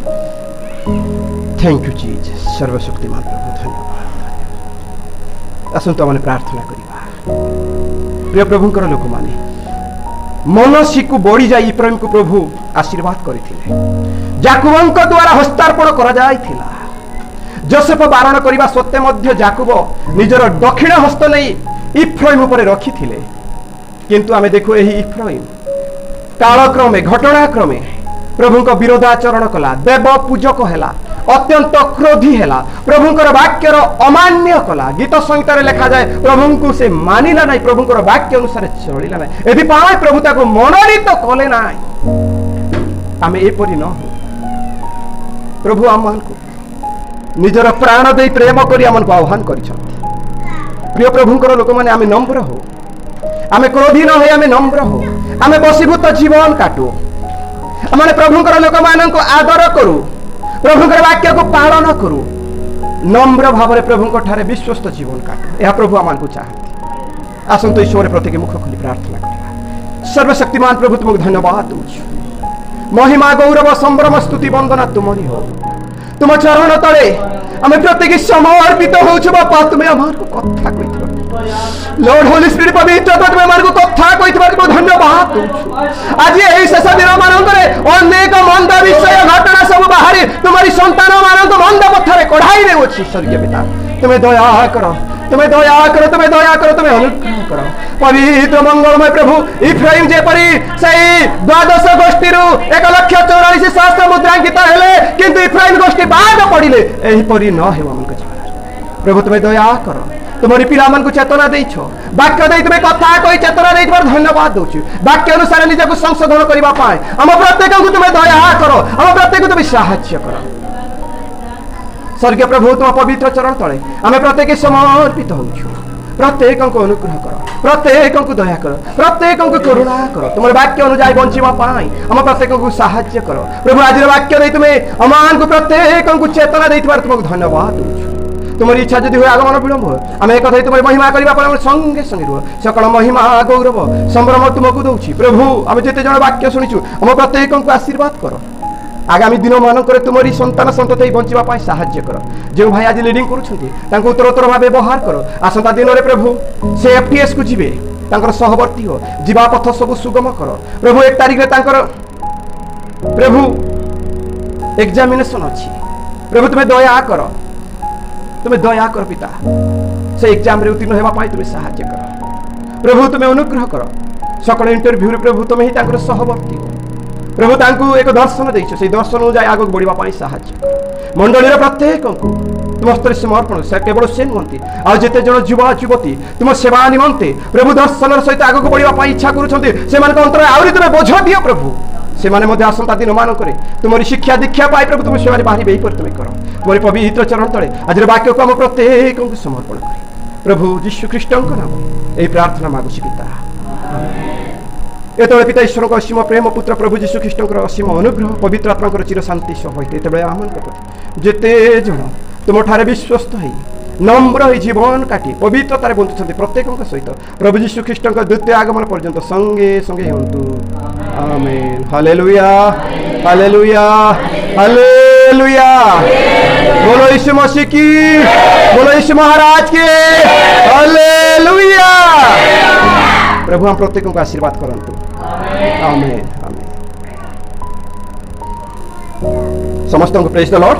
thank you Jesus. सर्वशक्तिमान प्रभु धन्यवाद। आसंता माने प्रार्थना करिबा। प्रिय प्रभुंकर लोक माने मनसी को बढ़ी जाई इफ्राइम को प्रभु आशीर्वाद करथिले। जाकुबंक द्वारा हस्तार्पण करा जायथिला। जोसेफ बारण करिबा सत्ते मध्य जाकुब निजर दक्षिण हस्त नहीं इफ्राइम उपरे रखिथिले। किंतु आमे देखो एही इफ्राइम कालक्रमे घटनाक्रमे प्रभुंक विरोधाचरण कला, देव पूजक हेला, अत्यंत क्रोधी हेला, प्रभुंकर वाक्यर अमान्य कला। गीत संहितार लिखा जाए प्रभुंकु से मानिला नहीं, प्रभुंकर वाक्य अनुसार चलिला नहीं। एदि पाए प्रभु ताको मनोनीत कले नाही। आमे एपरि न हो। प्रभु आमको निजर प्राण दे प्रेम करी आमको आह्वान करिसंती। प्रिय प्रभुंकर लोक माने आमे नम्र हो, आमे क्रोधी न हो, आमे नम्र हो, आमे बसीभूत जीवन काटू, आमे प्रभुंकर लोक माननको आदर करू, प्रभुंकर वाक्य को पालन करू, नम्र भाव में प्रभुंक ठारे विश्वस्त जीवन काटू। यह प्रभु आमको चाहती। आसंत ईश्वर प्रति मुख खोली प्रार्थना करिबा। सर्वशक्तिमान प्रभु तुमको धन्यवाद दूछु। महिमा गौरव संभ्रम स्तुति वंदना तुमरी हो। तुम चरण तले आमे प्रत्येक समर्पित होछु। बापा तुमे हमको कथा कहिथिबा, लॉर्ड होली स्पिरिट पवित्र तुमे हमको कथा कहिथिबा धन्यवाद दूछु। आज एही शेष दिन मानकरे अनेक मंद विषय घटना सब बाहरी तुम्हारी संतान मानक मंद पथरे कढ़ाई रे अछि। स्वर्गीय पिता तुम्हें दया करो, तुम्हें दया करो, तुम्हें दया करो, तुम्हें अनुग्रह करो। पवित्र मंगलमय प्रभु इफ्राइम जेपरी सही 12 गोष्ठी 1,44,000 मुद्रांकित हेले, किंतु इफ्राइम गोष्ठी बाद पड़िले एही परी न हेवा मन जीवन। प्रभु तुम्हें दया करो। तुम्हारी पिला मन को चेतना देइछ, वाक्य दे तुम्हें कथा कहि चेतना देइबार धन्यवाद दोछु। वाक्य अनुसार निजको संशोधन करिबा पाए हम प्रत्येक को तुम्हें दया करो, हम प्रत्येक को तुम्हें साहाय्य करो। स्वर्गीय प्रभु तुम पवित्र चरण तले आमे प्रत्येक समर्पित होछु। प्रत्येक को अनुग्रह करो, प्रत्येक को दया करो, प्रत्येक को करुणा करो। तुम्हारे वाक्य अनुसार बंचिबा पाए हम प्रत्येक को साहाय्य करो। प्रभु आज वाक्य दे तुम्हें अमान को प्रत्येक को चेतना देइबार तुमको धन्यवाद दोछु। तुम्हारी इच्छा यदि हुए आगमन विलंब हो आम एक तुम्हारी महिमा करने संगे संगे रुह। सकल महिमा गौरव संभ्रम तुमको दूची। प्रभु आम जिते जन वाक्य शुणुचु आम प्रत्येक को आशीर्वाद करो। आगामी दिन मानक तुम्हारी संतान संतति बंचापी साहाय्य कर। जो भाई आज लिडिंग करुँच उत्तरोत्तर भाव व्यवहार कर। आसंता दिन में प्रभु से FTS को जीवे सहवर्ती हो, जीवा पथ सब सुगम कर। प्रभु 1 तारिख में प्रभु एग्जामिनेशन अच्छी। प्रभु तुम्हें दया कर, तुम्हें दया कर पिता से एग्जाम रे उत्तीर्ण होगा तुम्हें साहाय्य कर। प्रभु तुम्हें अनुग्रह कर। सकल इंटरव्यू रे प्रभु तुम्हें ही सहवर्ती हो। प्रभु तांकु एक दर्शन देइछ, से दर्शन अनुसार आगक बढ़िबा पाई साहाय्य कर। मंडलीर प्रत्येक को तुम हस्तर समर्पण से केवल से नुहति आ जेते जन युवा युवती तुम सेवा निमंते प्रभु दर्शन सहित आगक बढ़िबा पाई इच्छा करूछन्ते से मान अंतर आउरी तुम बोझ दियो। प्रभु से माने मध्य आसंता दिन मानक तुम्हारी शिक्षा दीक्षा पाई प्रभु तुम सेवा बाहरी बेही पर तुम्हें कर। तुम्हारी पवित्र चरण तले आज वाक्य को आम प्रत्येक को समर्पण कर। प्रभु यीशु ख्रीष्ट नाम यही प्रार्थना मागुछि पिता। एतबे पिता ईश्वर को असीम प्रेम पुत्र प्रभु यीशु ख्रीष्ट असीम अनुग्रह पवित्र आत्मा चिर शांति सहित एतबे आमन प्रति जेते जन तुम ठारे विश्वस्त है नम्र हो जीवन काटी पवित्रतार बंचुंट प्रत्येक सहित प्रभु यीशु ख्रीष्ट द्वितीय आगमन पर्यंत संगे संगे हूँ। आमेन। Hallelujah hallelujah hallelujah. बोलो यीशु मसीह की, बोलो यीशु महाराज के। हालेलुया। प्रभु हम प्रत्येक को आशीर्वाद करंतु। आमेन आमेन। समस्त को प्रेज द लॉर्ड।